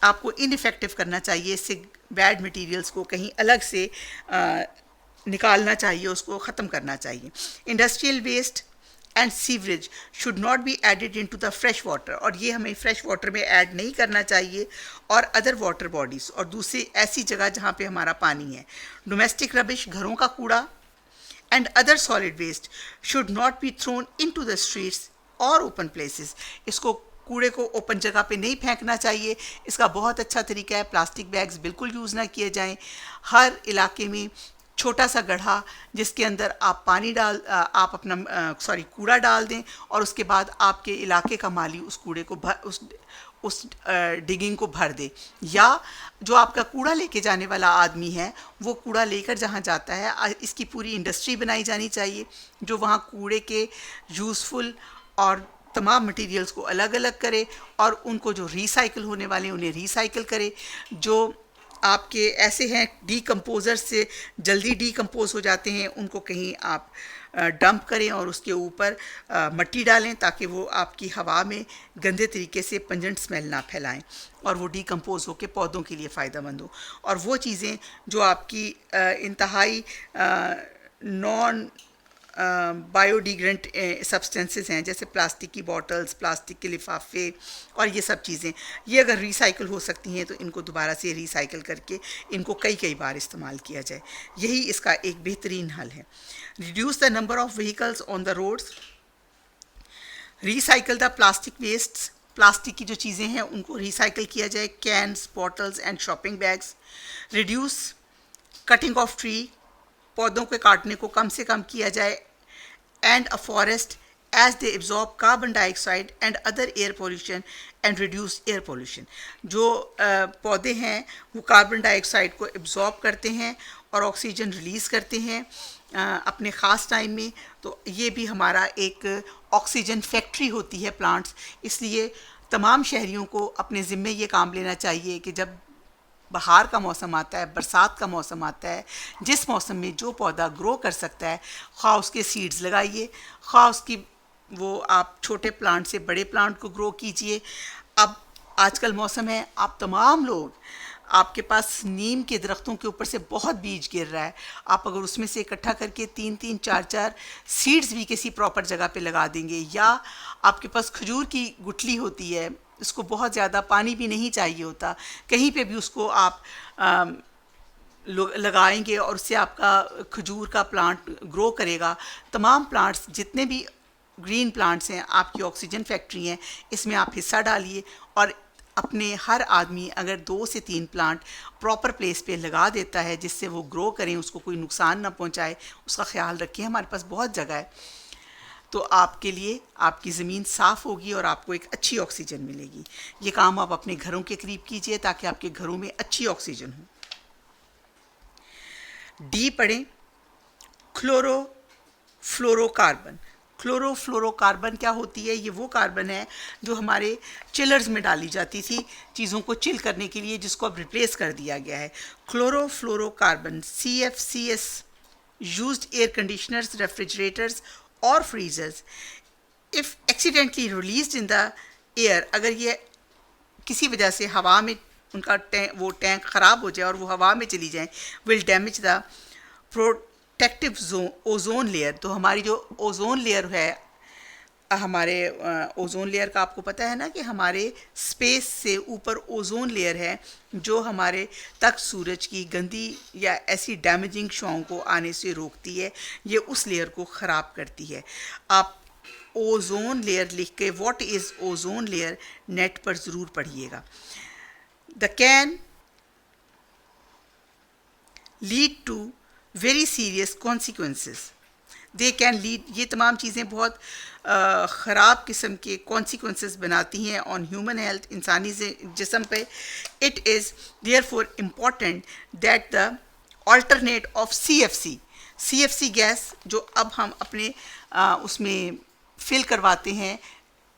आपको इनइफेक्टिव करना चाहिए। इससे बैड मटेरियल्स को कहीं अलग से निकालना चाहिए, उसको ख़त्म करना चाहिए। Industrial waste and sewerage should not be added into the fresh water, और ये हमें फ्रेश वाटर में ऐड नहीं करना चाहिए और अदर वाटर बॉडीज़ और दूसरी ऐसी जगह जहाँ पे हमारा पानी है। डोमेस्टिक रबिश, घरों का कूड़ा and other solid waste should not be thrown into the streets or open places. इसको कूड़े को ओपन जगह पे नहीं फेंकना चाहिए। इसका बहुत अच्छा तरीका है, प्लास्टिक बैग्स बिल्कुल यूज़ ना किए जाएं। हर इलाके में छोटा सा गड्ढा जिसके अंदर आप पानी आप अपना कूड़ा डाल दें और उसके बाद आपके इलाके का माली उस कूड़े को उस डिगिंग को भर दे, या जो आपका कूड़ा लेके जाने वाला आदमी है वो कूड़ा लेकर जहाँ जाता है, इसकी पूरी इंडस्ट्री बनाई जानी चाहिए जो वहाँ कूड़े के यूज़फुल और तमाम मटेरियल्स को अलग अलग करे और उनको जो रिसाइकिल होने वाले उन्हें रिसाइकिल करे। जो आपके ऐसे हैं डीकम्पोज़र्स से जल्दी डीकम्पोज हो जाते हैं, उनको कहीं आप डंप करें और उसके ऊपर मिट्टी डालें ताकि वो आपकी हवा में गंदे तरीके से पंजेंट स्मेल ना फैलाएं और वो डीकम्पोज होकर पौधों के लिए फ़ायदेमंद हो। और वो चीज़ें जो आपकी इंतहाई नॉन बायोडिग्रेडेबल सब्सटेंसेस हैं, जैसे प्लास्टिक की बॉटल्स, प्लास्टिक के लिफाफे और ये सब चीज़ें, ये अगर रिसाइकिल हो सकती हैं तो इनको दोबारा से रिसाइकिल करके इनको कई बार इस्तेमाल किया जाए। यही इसका एक बेहतरीन हल है। Reduce the number of vehicles on the roads, recycle the plastic wastes, plastic की जो चीज़ें हैं उनको रिसाइकिल किया जाए, cans, bottles and shopping bags. Reduce cutting of tree, पौधों के काटने को कम से कम किया जाए। And a forest as they absorb carbon dioxide and other air pollution and reduce air pollution. जो पौधे हैं वो कार्बन डाइऑक्साइड को एब्जॉर्ब करते हैं और ऑक्सीजन रिलीज़ करते हैं अपने ख़ास टाइम में, तो ये भी हमारा एक ऑक्सीजन फैक्ट्री होती है प्लांट्स। इसलिए तमाम शहरियों को अपने ज़िम्मे ये काम लेना चाहिए कि जब बहार का मौसम आता है, बरसात का मौसम आता है, जिस मौसम में जो पौधा ग्रो कर सकता है, खा उसके सीड्स लगाइए, खा उसकी वो आप छोटे प्लांट से बड़े प्लांट को ग्रो कीजिए। अब आजकल मौसम है, आप तमाम लोग, आपके पास नीम के दरख्तों के ऊपर से बहुत बीज गिर रहा है, आप अगर उसमें से इकट्ठा करके 3-3, 4-4 सीड्स भी किसी प्रॉपर जगह पे लगा देंगे, या आपके पास खजूर की गुठली होती है, इसको बहुत ज़्यादा पानी भी नहीं चाहिए होता, कहीं पे भी उसको आप लगाएंगे और उससे आपका खजूर का प्लांट ग्रो करेगा। तमाम प्लांट्स जितने भी ग्रीन प्लांट्स हैं आपकी ऑक्सीजन फैक्ट्री हैं, इसमें आप हिस्सा डालिए और अपने हर आदमी अगर 2 से 3 प्लांट प्रॉपर प्लेस पे लगा देता है जिससे वो ग्रो करें, उसको कोई नुकसान ना पहुंचाए, उसका ख्याल रखें। हमारे पास बहुत जगह है, तो आपके लिए आपकी ज़मीन साफ़ होगी और आपको एक अच्छी ऑक्सीजन मिलेगी। ये काम आप अपने घरों के करीब कीजिए ताकि आपके घरों में अच्छी ऑक्सीजन हो। डी पढ़ें, क्लोरोफ्लोरोकार्बन। क्लोरोफ्लोरोकार्बन क्या होती है? ये वो कार्बन है जो हमारे चिलर्स में डाली जाती थी चीज़ों को चिल करने के लिए, जिसको अब रिप्लेस कर दिया गया है। Chlorofluorocarbon CFCs used air conditioners, refrigerators और freezers if accidentally released in the air, अगर ये किसी वजह से हवा में उनका वो टैंक ख़राब हो जाए और वो हवा में चली जाए, will damage the protective ozone layer. तो हमारी जो ओजोन लेयर है हमारे ओज़ोन लेयर का आपको पता है ना कि हमारे स्पेस से ऊपर ओज़ोन लेयर है जो हमारे तक सूरज की गंदी या ऐसी डैमेजिंग शुआओं को आने से रोकती है, ये उस लेयर को ख़राब करती है। आप ओज़ोन लेयर लिख के what is ozone layer net पर ज़रूर पढ़िएगा। The can lead to very serious consequences, they can lead, ये तमाम चीज़ें बहुत ख़राब किस्म के कॉन्सिक्वेंसेस बनाती हैं ऑन ह्यूमन हेल्थ, इंसानी जिस्म पे। It is therefore important that the alternate of CFC gas जो अब हम अपने उसमें फिल करवाते हैं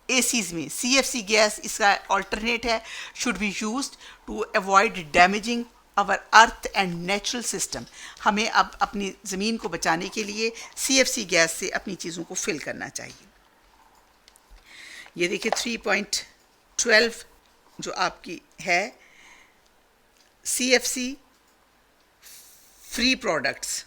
एसीज़ में, CFC गैस इसका अल्टरनेट है, should be used to avoid damaging our earth and natural system. हमें अब अपनी ज़मीन को बचाने के लिए CFC गैस से अपनी चीज़ों को फिल करना चाहिए। ये देखिए 3.12 जो आपकी है CFC फ्री प्रोडक्ट्स।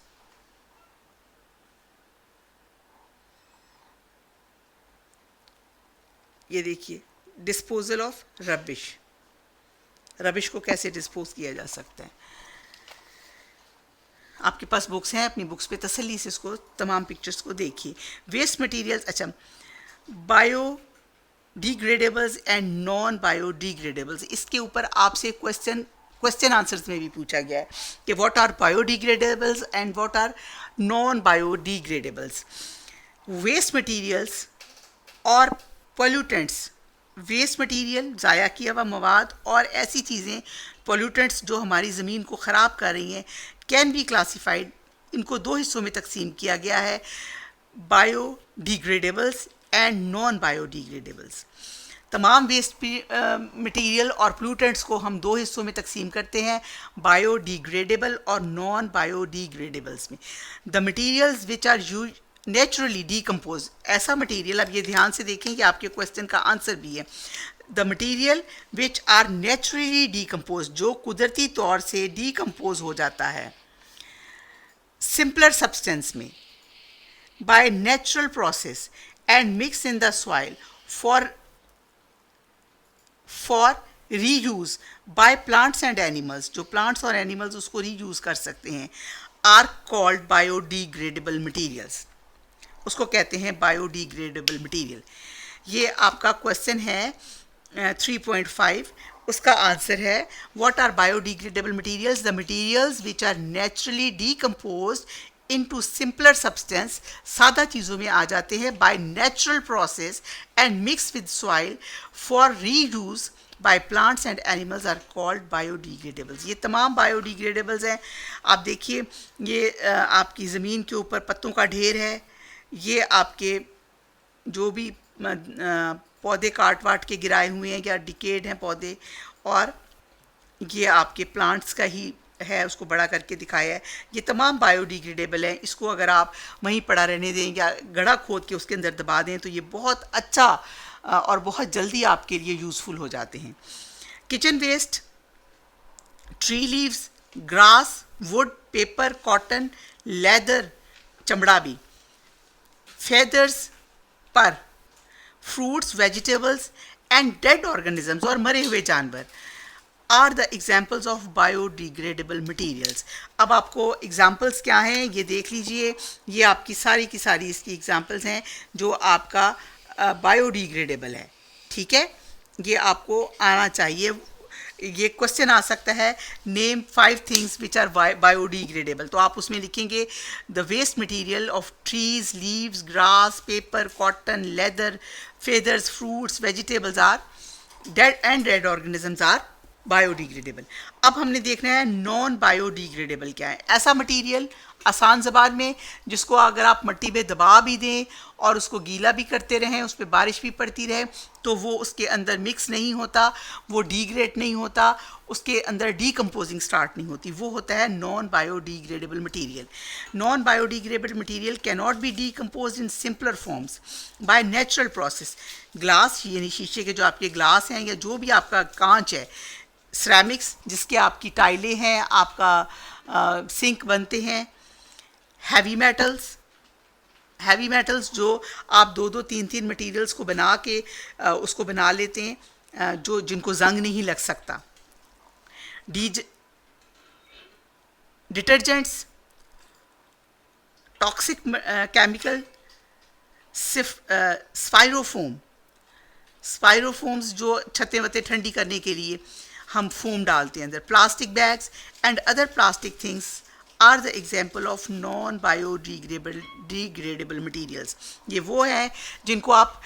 ये देखिए डिस्पोजल ऑफ रबिश को कैसे डिस्पोज किया जा सकता है। आपके पास बुक्स हैं, अपनी बुक्स पे तसल्ली से इसको तमाम पिक्चर्स को देखिए। वेस्ट मटेरियल्स, अच्छा, बायोडिग्रेडेबल्स एंड नॉन बायोडिग्रेडेबल्स, इसके ऊपर आपसे क्वेश्चन आंसर्स में भी पूछा गया है कि what are biodegradables and what are non biodegradables. Waste materials और पोल्यूटेंट्स, वेस्ट मटेरियल ज़ाया किया हुआ मवाद और ऐसी चीज़ें पोल्यूटेंट्स जो हमारी ज़मीन को ख़राब कर रही हैं, कैन बी क्लासिफाइड, इनको दो हिस्सों में तकसीम किया गया है, बायोडिग्रेडेबल्स एंड नॉन बायोडिग्रेडेबल्स। तमाम वेस्ट मटेरियल और पोल्यूटेंट्स को हम दो हिस्सों में तकसीम करते हैं, बायोडिग्रेडेबल और नॉन बायोडिग्रेडेबल्स में। The materials which are use naturally decompose, ऐसा मटेरियल, अब ये ध्यान से देखें कि आपके क्वेश्चन का आंसर भी है। The material which are naturally decompose, जो कुदरती तौर से डीकम्पोज हो जाता है सिंपलर सब्सटेंस में by natural process and mix in the soil for reuse by plants and animals, जो प्लांट्स और एनिमल्स उसको रीयूज कर सकते हैं, आर कॉल्ड बायोडिग्रेडेबल मटीरियल्स, उसको कहते हैं बायोडिग्रेडेबल मटेरियल। ये आपका क्वेश्चन है 3.5, उसका आंसर है what are biodegradable materials, the materials which are naturally decomposed into simpler substance, सादा चीज़ों में आ जाते हैं, by natural process and mix with soil for reuse by plants and animals are called biodegradables. ये तमाम बायोडिग्रेडेबल्स हैं। आप देखिए ये आपकी ज़मीन के ऊपर पत्तों का ढेर है, ये आपके जो भी पौधे काट वाट के गिराए हुए हैं या डिकेड हैं पौधे, और ये आपके प्लांट्स का ही है, उसको बड़ा करके दिखाया है। ये तमाम बायोडिग्रेडेबल हैं। इसको अगर आप वहीं पड़ा रहने दें या गड्ढा खोद के उसके अंदर दबा दें तो ये बहुत अच्छा और बहुत जल्दी आपके लिए यूज़फुल हो जाते हैं। Kitchen waste, tree leaves, grass, wood, paper, cotton, leather, चमड़ा भी, फेदर्स पर, fruits, vegetables and dead organisms, और मरे हुए जानवर, are the examples of biodegradable materials. अब आपको एग्जाम्पल्स क्या हैं ये देख लीजिए। ये आपकी सारी की सारी इसकी एग्जाम्पल्स हैं जो आपका बायोडिग्रेडेबल है, ठीक है। ये आपको आना चाहिए। ये क्वेश्चन आ सकता है name 5 things which are biodegradable, तो आप उसमें लिखेंगे the waste material of trees, leaves, grass, paper, cotton, leather, feathers, fruits, vegetables are dead and dead organisms are biodegradable. अब हमने देखना है नॉन बायोडिग्रेडेबल क्या है। ऐसा मटेरियल आसान ज़बान में जिसको अगर आप मिट्टी पे दबा भी दें और उसको गीला भी करते रहें, उस पर बारिश भी पड़ती रहे, तो वो उसके अंदर मिक्स नहीं होता, वो डिग्रेड नहीं होता, उसके अंदर डीकम्पोजिंग स्टार्ट नहीं होती, वो होता है non biodegradable material. Non biodegradable material can not be decompose in simpler forms bye natural process. Glass, यानी शीशे के जो आपके ग्लास हैं या जो भी आपका कांच है, सिरेमिक्स जिसके आपकी टाइलें हैं, आपका सिंक बनते हैं, हैवी हैवी मेटल्स जो आप दो दो तीन तीन मटेरियल्स को बना के उसको बना लेते हैं, जो जिनको जंग नहीं लग सकता। डिटर्जेंट्स, टॉक्सिक केमिकल, स्पायरोफोम्स जो छतें वतें ठंडी करने के लिए हम फोम डालते हैं अंदर। Plastic bags and other plastic things are the example of non biodegradable materials. ये वो हैं जिनको आप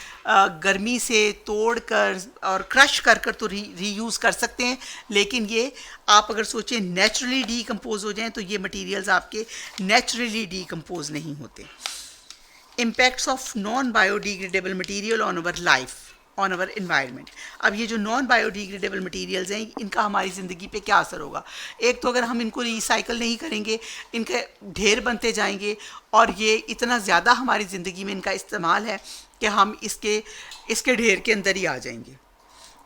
गर्मी से तोड़ कर और क्रश कर कर तो रीयूज़ कर सकते हैं, लेकिन ये आप अगर सोचें नेचुरली डीकम्पोज हो जाएं तो ये मटीरियल्स आपके नेचुरली डीकम्पोज नहीं होते। Impacts of non biodegradable material on our life, on our environment. अब ये जो नॉन बायोडिग्रेडेबल मटीरियल्स हैं, इनका हमारी ज़िंदगी पे क्या असर होगा? एक तो अगर हम इनको रिसाइकल नहीं करेंगे, इनके ढेर बनते जाएंगे और ये इतना ज़्यादा हमारी ज़िंदगी में इनका इस्तेमाल है कि हम इसके ढेर के अंदर ही आ जाएंगे,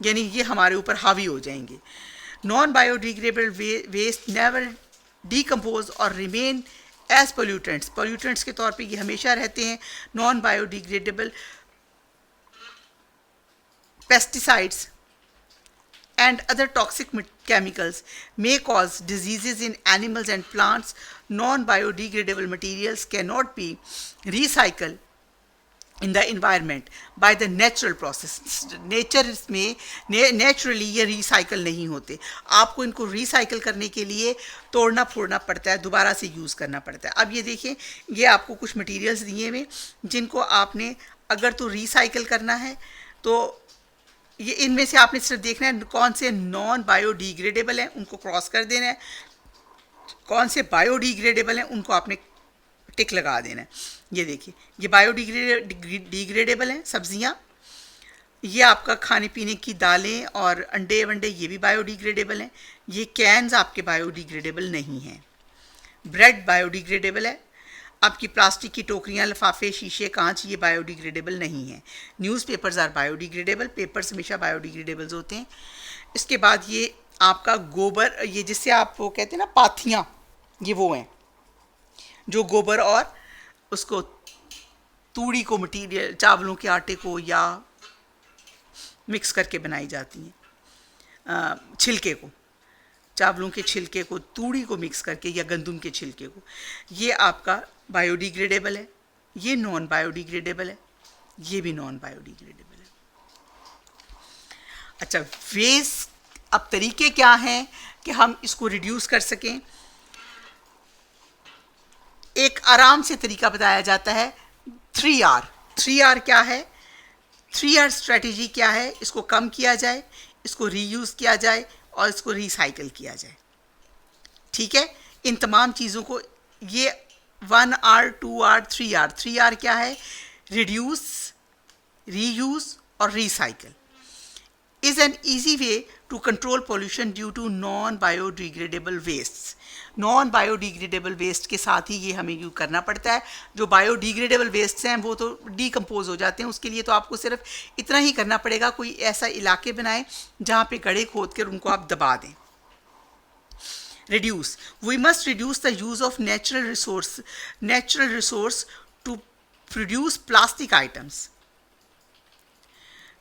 यानी ये हमारे ऊपर हावी हो जाएंगे। Non biodegradable waste never decompose और रिमेन एज पोल्यूटेंट्स के तौर पे ये हमेशा रहते हैं। Non biodegradable pesticides and other toxic chemicals may cause diseases in animals and plants. Non-biodegradable materials cannot be recycled in the environment by the natural process. Nature में नेचुरली ये रिसाइकल नहीं होते, आपको इनको रिसाइकल करने के लिए तोड़ना फोड़ना पड़ता है, दोबारा से यूज़ करना पड़ता है। अब ये देखिए, ये आपको कुछ मटेरियल्स दिए हुए जिनको आपने अगर तो रिसाइकल करना है तो ये इनमें से आपने सिर्फ देखना है कौन से नॉन बायोडिग्रेडेबल हैं, उनको क्रॉस कर देना है, कौन से बायोडिग्रेडेबल हैं उनको आपने टिक लगा देना है। ये देखिए, ये बायोडिग्रेडेबल हैं सब्जियां, ये आपका खाने पीने की दालें और अंडे वंडे ये भी बायोडिग्रेडेबल हैं। ये कैन्स आपके बायोडिग्रेडेबल नहीं हैं। ब्रेड बायोडिग्रेडेबल है। आपकी प्लास्टिक की टोकरियाँ, लिफाफे, शीशे, कांच ये बायोडिग्रेडेबल नहीं हैं। न्यूज़पेपर्स आर बायोडिग्रेडेबल, पेपर्स हमेशा बायोडिग्रेडेबल्स होते हैं। इसके बाद ये आपका गोबर, ये जिससे आप वो कहते हैं ना पाथियाँ, ये वो हैं जो गोबर और उसको तूड़ी को मटीरियल चावलों के आटे को या मिक्स करके बनाई जाती हैं, छिलके को, चावलों के छिलके को तूड़ी को मिक्स करके या गंदम के छिलके को, ये आपका बायोडिग्रेडेबल है। ये नॉन बायोडिग्रेडेबल है, ये भी नॉन बायोडिग्रेडेबल है। अच्छा, वेस्ट, अब तरीके क्या हैं कि हम इसको रिड्यूस कर सकें? एक आराम से तरीका बताया जाता है 3R। 3R क्या है? 3R स्ट्रेटजी क्या है? इसको कम किया जाए, इसको रीयूज़ किया जाए और इसको रिसाइकल किया जाए। ठीक है, इन तमाम चीज़ों को, ये 1R 2R 3R। 3R क्या है? रिड्यूस, रीयूज़ और recycle is an easy way to control pollution due to non-biodegradable wastes. non-biodegradable waste के साथ ही ये हमें यूज़ करना पड़ता है। जो biodegradable wastes हैं वो तो डिकम्पोज हो जाते हैं, उसके लिए तो आपको सिर्फ इतना ही करना पड़ेगा, कोई ऐसा इलाके बनाएं जहाँ पे गड्ढे खोद कर उनको आप दबा दें। Reduce. We must reduce the use of natural resource to produce plastic items.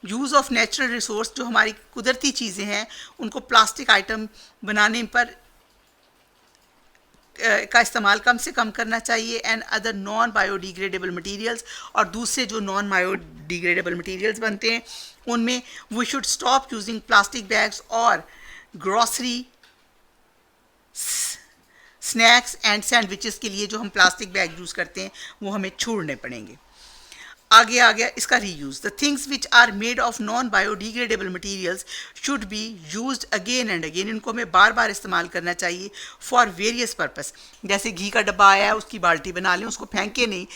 Use of natural resource, जो हमारी कुदरती चीज़ें हैं उनको प्लास्टिक आइटम बनाने पर का इस्तेमाल कम से कम करना चाहिए। And other non biodegradable materials, और दूसरे जो नॉन बायोडिग्रेडेबल मटेरियल्स बनते हैं उनमें we should stop using plastic bags और ग्रॉसरी, स्नैक्स एंड सैंडविचेस के लिए जो हम प्लास्टिक बैग यूज़ करते हैं वो हमें छोड़ने पड़ेंगे। आगे आ गया इसका reuse. The things which are made of non biodegradable materials should be used again and again. इनको हमें बार बार इस्तेमाल करना चाहिए फॉर वेरियस पर्पस। जैसे घी का डब्बा आया है, उसकी बाल्टी बना लें, उसको फेंके नहीं।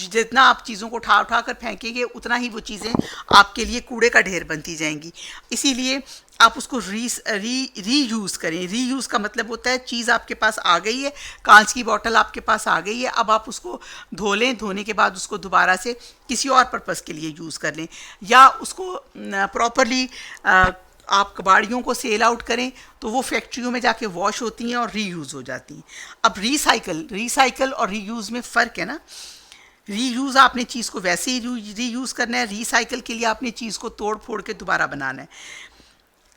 जितना आप चीज़ों को उठा उठा कर फेंकेंगे उतना ही वो चीज़ें आपके लिए कूड़े का ढेर बनती जाएंगी। इसीलिए आप उसको रीयूज़ करें। रीयूज़ का मतलब होता है चीज़ आपके पास आ गई है, कांच की बोतल आपके पास आ गई है, अब आप उसको धो लें, धोने के बाद उसको दोबारा से किसी और पर्पस के लिए यूज़ कर लें, या उसको प्रॉपरली आप कबाड़ियों को सेल आउट करें तो वो फैक्ट्रियों में जाके वॉश होती हैं और रीयूज़ हो जाती हैं। अब रिसाइकल और रीयूज़ में फ़र्क है ना। रीयूज़ आपने चीज़ को वैसे ही रीयूज़ करना है, रिसाइकल के लिए आपने चीज़ को तोड़ फोड़ के दोबारा बनाना है.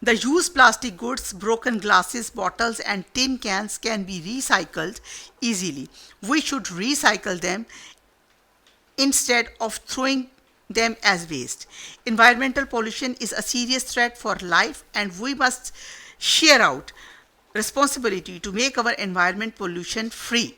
The used plastic goods, broken glasses, bottles, and tin cans can be recycled easily. We should recycle them instead of throwing them as waste. Environmental pollution is a serious threat for life, and we must share out responsibility to make our environment pollution free.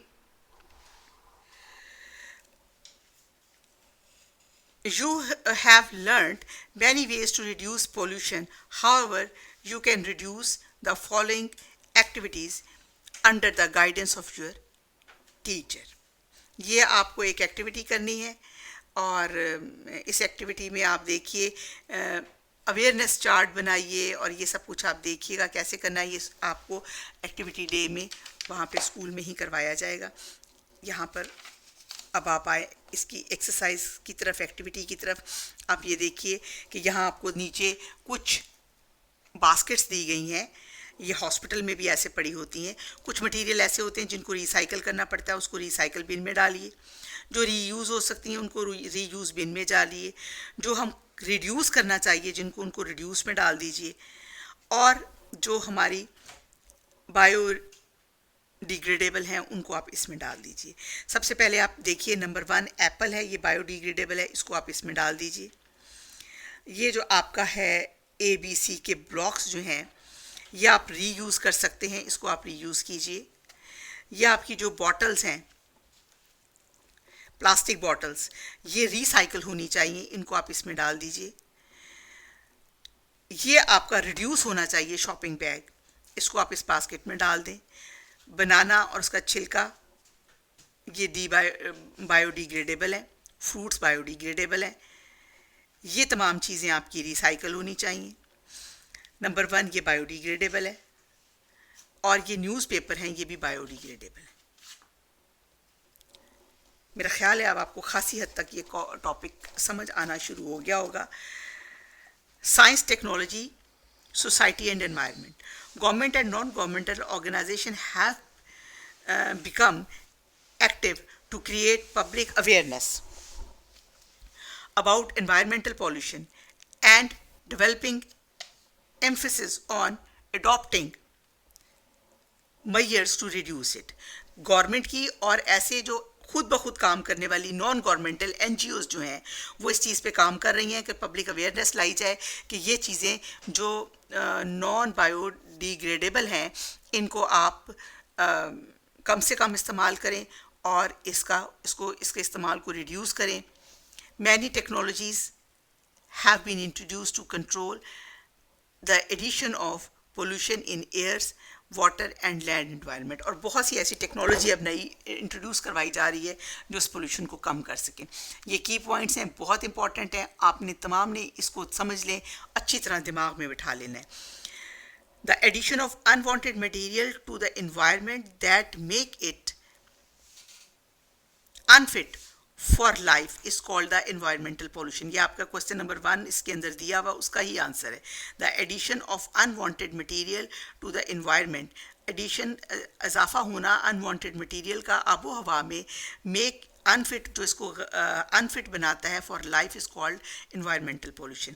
You have learned many ways to reduce pollution. However, you can reduce the following activities under the guidance of your teacher. ये आपको एक एक्टिविटी करनी है और इस एक्टिविटी में आप देखिए अवेयरनेस चार्ट बनाइए और ये सब कुछ आप देखिएगा कैसे करना है. ये आपको एक्टिविटी डे में वहाँ पे स्कूल में ही करवाया जाएगा. यहाँ पर अब आप आए इसकी एक्सरसाइज की तरफ, एक्टिविटी की तरफ. आप ये देखिए कि यहाँ आपको नीचे कुछ बास्केट्स दी गई हैं. ये हॉस्पिटल में भी ऐसे पड़ी होती हैं. कुछ मटेरियल ऐसे होते हैं जिनको रिसाइकल करना पड़ता है, उसको रिसाइकल बिन में डालिए. जो रीयूज़ हो सकती हैं उनको रीयूज़ बिन में डालिए. जो हम रिड्यूस करना चाहिए जिनको, उनको रिड्यूस में डाल दीजिए. और जो हमारी बायो डिग्रेडेबल हैं उनको आप इसमें डाल दीजिए. सबसे पहले आप देखिए नंबर 1 एप्पल है, ये बायोडिग्रेडेबल है, इसको आप इसमें डाल दीजिए. ये जो आपका है ABC के ब्लॉक्स जो हैं ये आप रीयूज़ कर सकते हैं, इसको आप रीयूज़ कीजिए. ये आपकी जो बॉटल्स हैं, प्लास्टिक बॉटल्स, ये रिसाइकल होनी चाहिए, इनको आप इसमें डाल दीजिए. ये आपका रिड्यूस होना चाहिए शॉपिंग बैग, इसको आप इस बास्केट में डाल दें. बनाना और उसका छिलका ये बायोडिग्रेडेबल है. फ्रूट्स बायोडिग्रेडेबल हैं. ये तमाम चीज़ें आपकी रिसाइकल होनी चाहिए. नंबर 1 ये बायोडिग्रेडेबल है और ये न्यूज़पेपर हैं, ये भी बायोडिग्रेडेबल है. मेरा ख्याल है अब आपको खासी हद तक ये टॉपिक समझ आना शुरू हो गया होगा. Science, technology, society and environment. Government and non-governmental organizations have become active to create public awareness about environmental pollution and developing emphasis on adopting measures to reduce it. Government की और ऐसे जो खुद ब खुद काम करने वाली नॉन गवर्नमेंटल NGOs जो हैं वो इस चीज़ पे काम कर रही हैं कि पब्लिक अवेयरनेस लाई जाए कि ये चीज़ें जो नॉन बायोडिग्रेडेबल हैं इनको आप कम से कम इस्तेमाल करें और इसके इस्तेमाल को रिड्यूस करें. Many technologies have been introduced to control the addition of pollution in airs, water and land environment. और बहुत सी ऐसी टेक्नोलॉजी अब नई इंट्रोड्यूस करवाई जा रही है जो इस पोल्यूशन को कम कर सकें. ये की पॉइंट्स हैं, बहुत इंपॉर्टेंट हैं. आपने तमाम ने इसको समझ लें, अच्छी तरह दिमाग में बिठा लेना है. The addition of unwanted material to the environment that make it unfit for life is called the environmental pollution. ये आपका क्वेश्चन नंबर 1 इसके अंदर दिया हुआ, उसका ही आंसर है. The addition of unwanted material to the environment, addition इजाफा होना अनवांटेड मटेरियल का आबो हवा में, मेक अनफिट जो इसको अनफिट बनाता है for life is called environmental pollution.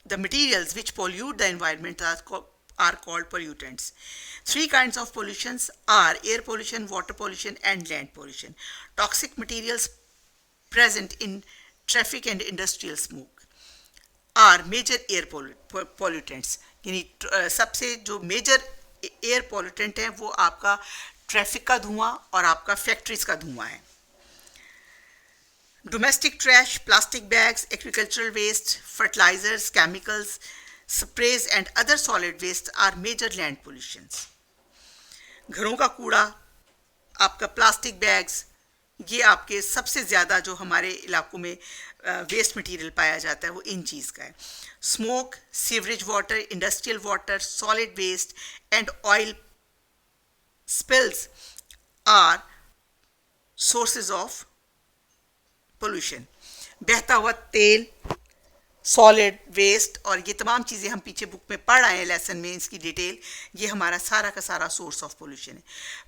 The materials which pollute the environment are called pollutants. 3 kinds of pollutions are air pollution, water pollution and land pollution. Toxic materials present in traffic and industrial smoke are major air pollutants. यानी सबसे जो मेजर एयर पॉल्यूटेंट है वो आपका ट्रैफिक का धुआं और आपका फैक्ट्रीज का धुआं है. Domestic trash, plastic bags, agricultural waste, fertilizers, chemicals, sprays and other solid waste are major land pollutions. घरों का कूड़ा, आपका प्लास्टिक बैग्स, ये आपके सबसे ज़्यादा जो हमारे इलाकों में वेस्ट मटेरियल पाया जाता है वो इन चीज़ का है. Smoke, sewerage water, industrial water, solid waste and oil spills are sources of pollution. बहता हुआ तेल, सॉलिड वेस्ट और ये तमाम चीज़ें हम पीछे बुक में पढ़ आए हैं लेसन में, इसकी डिटेल, ये हमारा सारा का सारा सोर्स ऑफ पोल्यूशन है.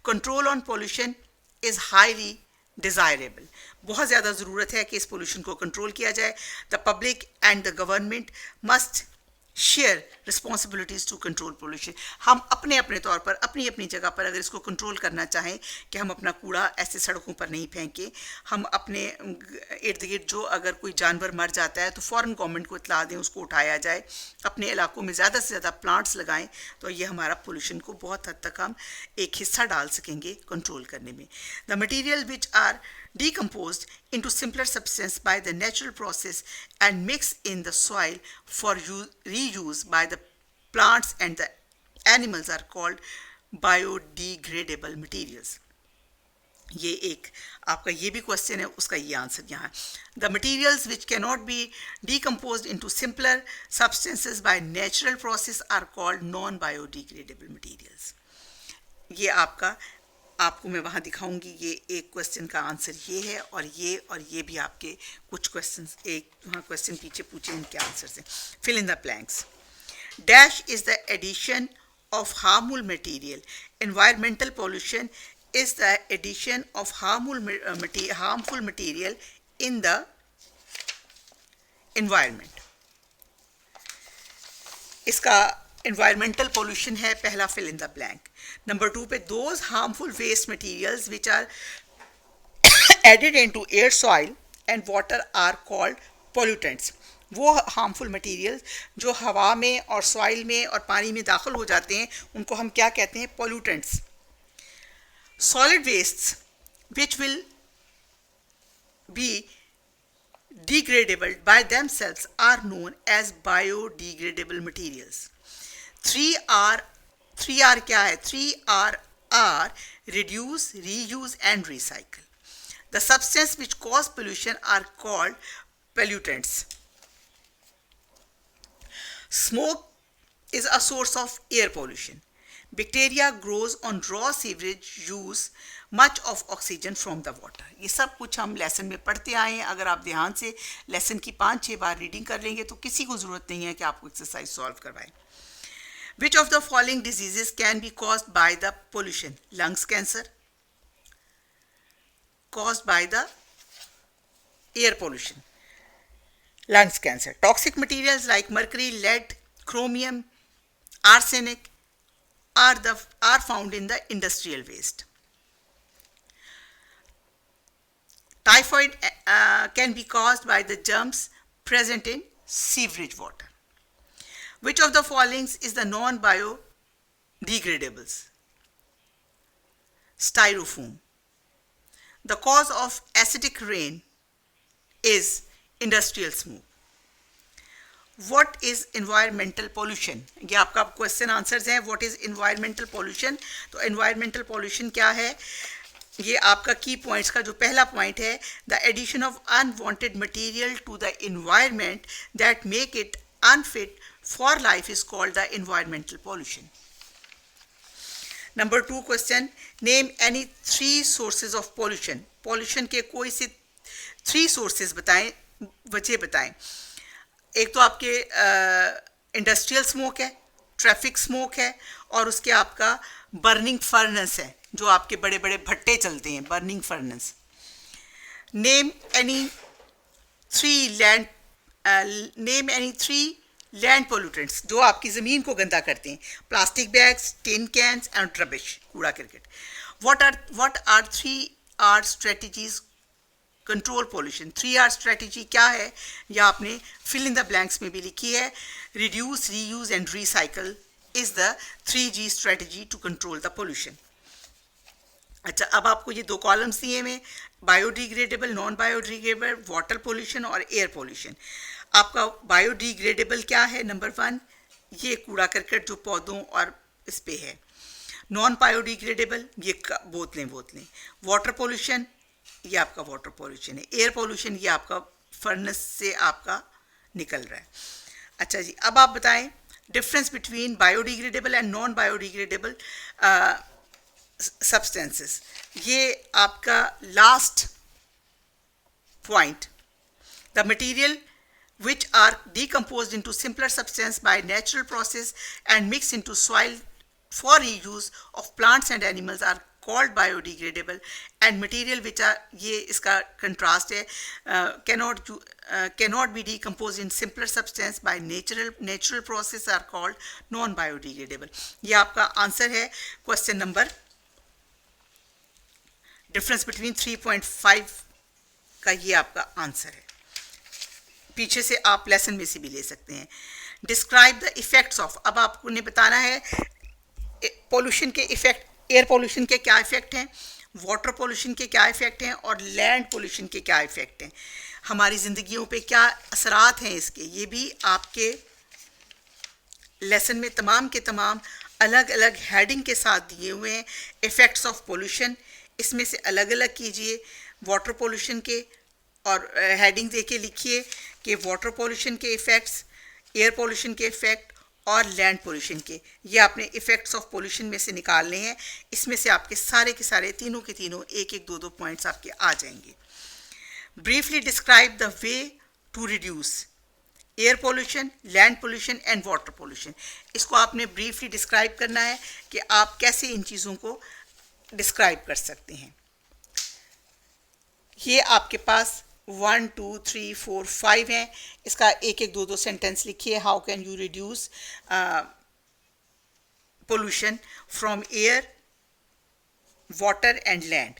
Control on pollution is highly desirable. बहुत ज़्यादा ज़रूरत है कि इस पोल्यूशन को कंट्रोल किया जाए। The public and the government must share responsibilities to control pollution. हम अपने अपने तौर पर अपनी अपनी जगह पर अगर इसको कंट्रोल करना चाहें कि हम अपना कूड़ा ऐसे सड़कों पर नहीं फेंकें, हम अपने इर्द गिर्द जो अगर कोई जानवर मर जाता है तो फ़ौरन गवर्नमेंट को इतला दें, उसको उठाया जाए, अपने इलाकों में ज़्यादा से ज़्यादा प्लांट्स लगाएं, तो ये हमारा पोल्यूशन को बहुत हद तक हम एक हिस्सा डाल सकेंगे कंट्रोल करने में। The material which are decomposed into simpler substance by the natural process and mixed in the soil for reuse by the plants and the animals are called biodegradable materials. ये एक आपका ये भी क्वेश्चन है, उसका ये आंसर यहाँ। The materials which cannot be decomposed into simpler substances by natural process are called non biodegradable materials. ये आपको मैं वहाँ दिखाऊंगी। ये एक क्वेश्चन का आंसर ये है और ये भी आपके कुछ क्वेश्चंस एक वहाँ क्वेश्चन पीछे पूछे, उनके आंसर्स हैं। Fill in the blanks. Dash is the addition of harmful material. Environmental pollution is the addition of harmful material in the environment. इसका environmental pollution है पहला, fill in the blank। Number 2 पे those harmful waste materials which are added into air, soil and water are called pollutants। वो harmful materials जो हवा में और soil में और पानी में दाखिल हो जाते हैं उनको हम क्या कहते हैं? pollutants। solid wastes which will be degradable by themselves are known as biodegradable materials। 3R क्या है? 3R are reduce, reuse and recycle। The substances which cause pollution are called pollutants। Smoke is a source of air pollution। Bacteria grows on raw sewage, use much of oxygen from the water। ये सब कुछ हम लेसन में पढ़ते आए हैं। अगर आप ध्यान से लेसन की 5-6 बार रीडिंग कर लेंगे तो किसी को ज़रूरत नहीं है कि आपको एक्सरसाइज सॉल्व करवाएं। Which of the following diseases can be caused by the pollution? Lungs cancer, caused by the air pollution, lungs cancer। Toxic materials like mercury, lead, chromium, arsenic are found in the industrial waste। Typhoid can be caused by the germs present in sewage water। Which of the following is the non-biodegradables? Styrofoam। The cause of acidic rain is industrial smoke। What is environmental pollution? ये आपका क्वेश्चन आंसर्स हैं। What is environmental pollution? तो environmental pollution क्या है? ये आपका की पॉइंट्स का जो पहला पॉइंट है, the addition of unwanted material to the environment that make it unfit for life is called the environmental pollution। Number 2 question, name any 3 sources of pollution। pollution के कोई से 3 sources बताएं, वजह बताएं। एक तो आपके इंडस्ट्रियल स्मोक है, ट्रैफिक स्मोक है और उसके आपका बर्निंग फर्नेस है, जो आपके बड़े बड़े भट्टे चलते हैं, burning furnace. Name any 3 land pollutants जो आपकी ज़मीन को गंदा करते हैं। Plastic bags, tin cans and rubbish, कूड़ा करकट। What are 3R strategies control pollution. 3R strategy क्या है? या आपने फिल इन द ब्लैंक्स में भी लिखी है। Reduce, reuse and recycle is the 3G strategy to control the pollution. अच्छा, अब आपको ये 2 कॉलम्स दिए हुए, biodegradable, non biodegradable, water pollution और एयर पोल्यूशन। आपका बायोडिग्रेडेबल क्या है? नंबर 1 ये कूड़ा करकट जो पौधों और इस पे है। नॉन बायोडिग्रेडेबल ये बोतलें। वाटर पोल्यूशन ये आपका वाटर पोल्यूशन है। एयर पोल्यूशन ये आपका फर्नेस से आपका निकल रहा है। अच्छा जी, अब आप बताएं difference between biodegradable and non biodegradable substances. ये आपका last point, the material which are decomposed into simpler substance by natural process and mixed into soil for reuse of plants and animals are called biodegradable and material which are, ये इसका contrast है, cannot be decomposed in simpler substance by natural process are called non biodegradable. ये आपका आंसर है क्वेश्चन नंबर, डिफरेंस बिटवीन 3.5 का ये आपका आंसर है। पीछे से आप लेसन में से भी ले सकते हैं। डिस्क्राइब द इफेक्ट्स ऑफ, अब आपको ने बताना है पोल्यूशन के इफेक्ट, एयर पोल्यूशन के क्या इफेक्ट हैं, वाटर पोल्यूशन के क्या इफेक्ट हैं और लैंड पोल्यूशन के क्या इफेक्ट हैं, हमारी ज़िंदगियों पे क्या असरात हैं इसके, ये भी आपके लेसन में तमाम के तमाम अलग अलग हेडिंग के साथ दिए हुए हैं। इफ़ेक्ट्स ऑफ पोल्यूशन, इसमें से अलग अलग कीजिए वाटर पोल्यूशन के और हेडिंग दे के लिखिए कि वाटर पोल्यूशन के इफ़ेक्ट्स, एयर पोल्यूशन के इफ़ेक्ट और लैंड पोल्यूशन के, ये आपने इफ़ेक्ट्स ऑफ पोल्यूशन में से निकालने हैं। इसमें से आपके सारे के सारे तीनों के तीनों एक एक दो दो पॉइंट्स आपके आ जाएंगे। Briefly describe the way to reduce air pollution, land pollution and water pollution. इसको आपने ब्रीफली डिस्क्राइब करना है कि आप कैसे इन चीज़ों को डिस्क्राइब कर सकते हैं। ये आपके पास 1 2 3 4 5 हैं, इसका एक एक दो दो सेंटेंस लिखिए। How can you reduce pollution from air, water and land,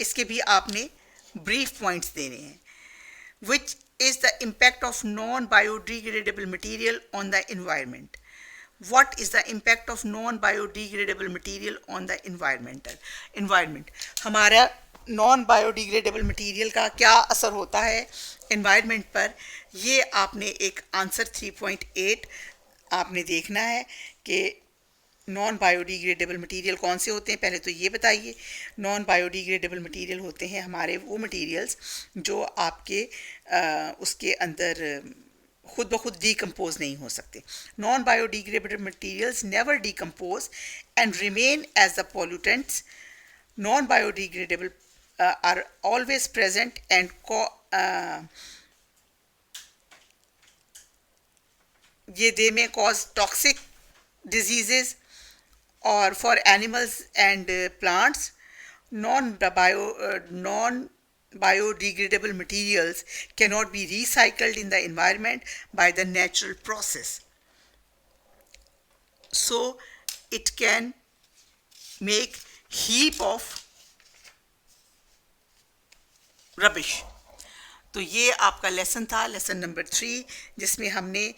इसके भी आपने ब्रीफ पॉइंट्स देने हैं। विच is the impact of non-biodegradable material on the environment? What is the impact of non-biodegradable material on the environment? हमारा non-biodegradable material का क्या असर होता है environment पर, ये आपने एक आंसर 3.8 आपने देखना है कि नॉन बायोडिग्रेडेबल मटीरियल कौन से होते हैं। पहले तो ये बताइए, नॉन बायोडिग्रेडेबल मटीरियल होते हैं हमारे वो मटीरियल्स जो आपके उसके अंदर खुद ब खुद डीकम्पोज नहीं हो सकते। Non biodegradable materials never decompose and remain as the pollutants. Non biodegradable are always present and ये they may cause toxic diseases or for animals and plants. Non-biodegradable materials cannot be recycled in the environment by the natural process. So it can make heap of rubbish. तो ये आपका लेसन था, लेसन नंबर 3, जिसमें हमने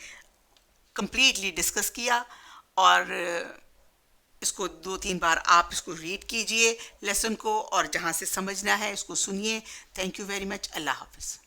completely डिस्कस किया। और इसको 2-3 बार आप इसको रीड कीजिए लेसन को, और जहाँ से समझना है इसको सुनिए। Thank you very much. Allah हाफ़िज़।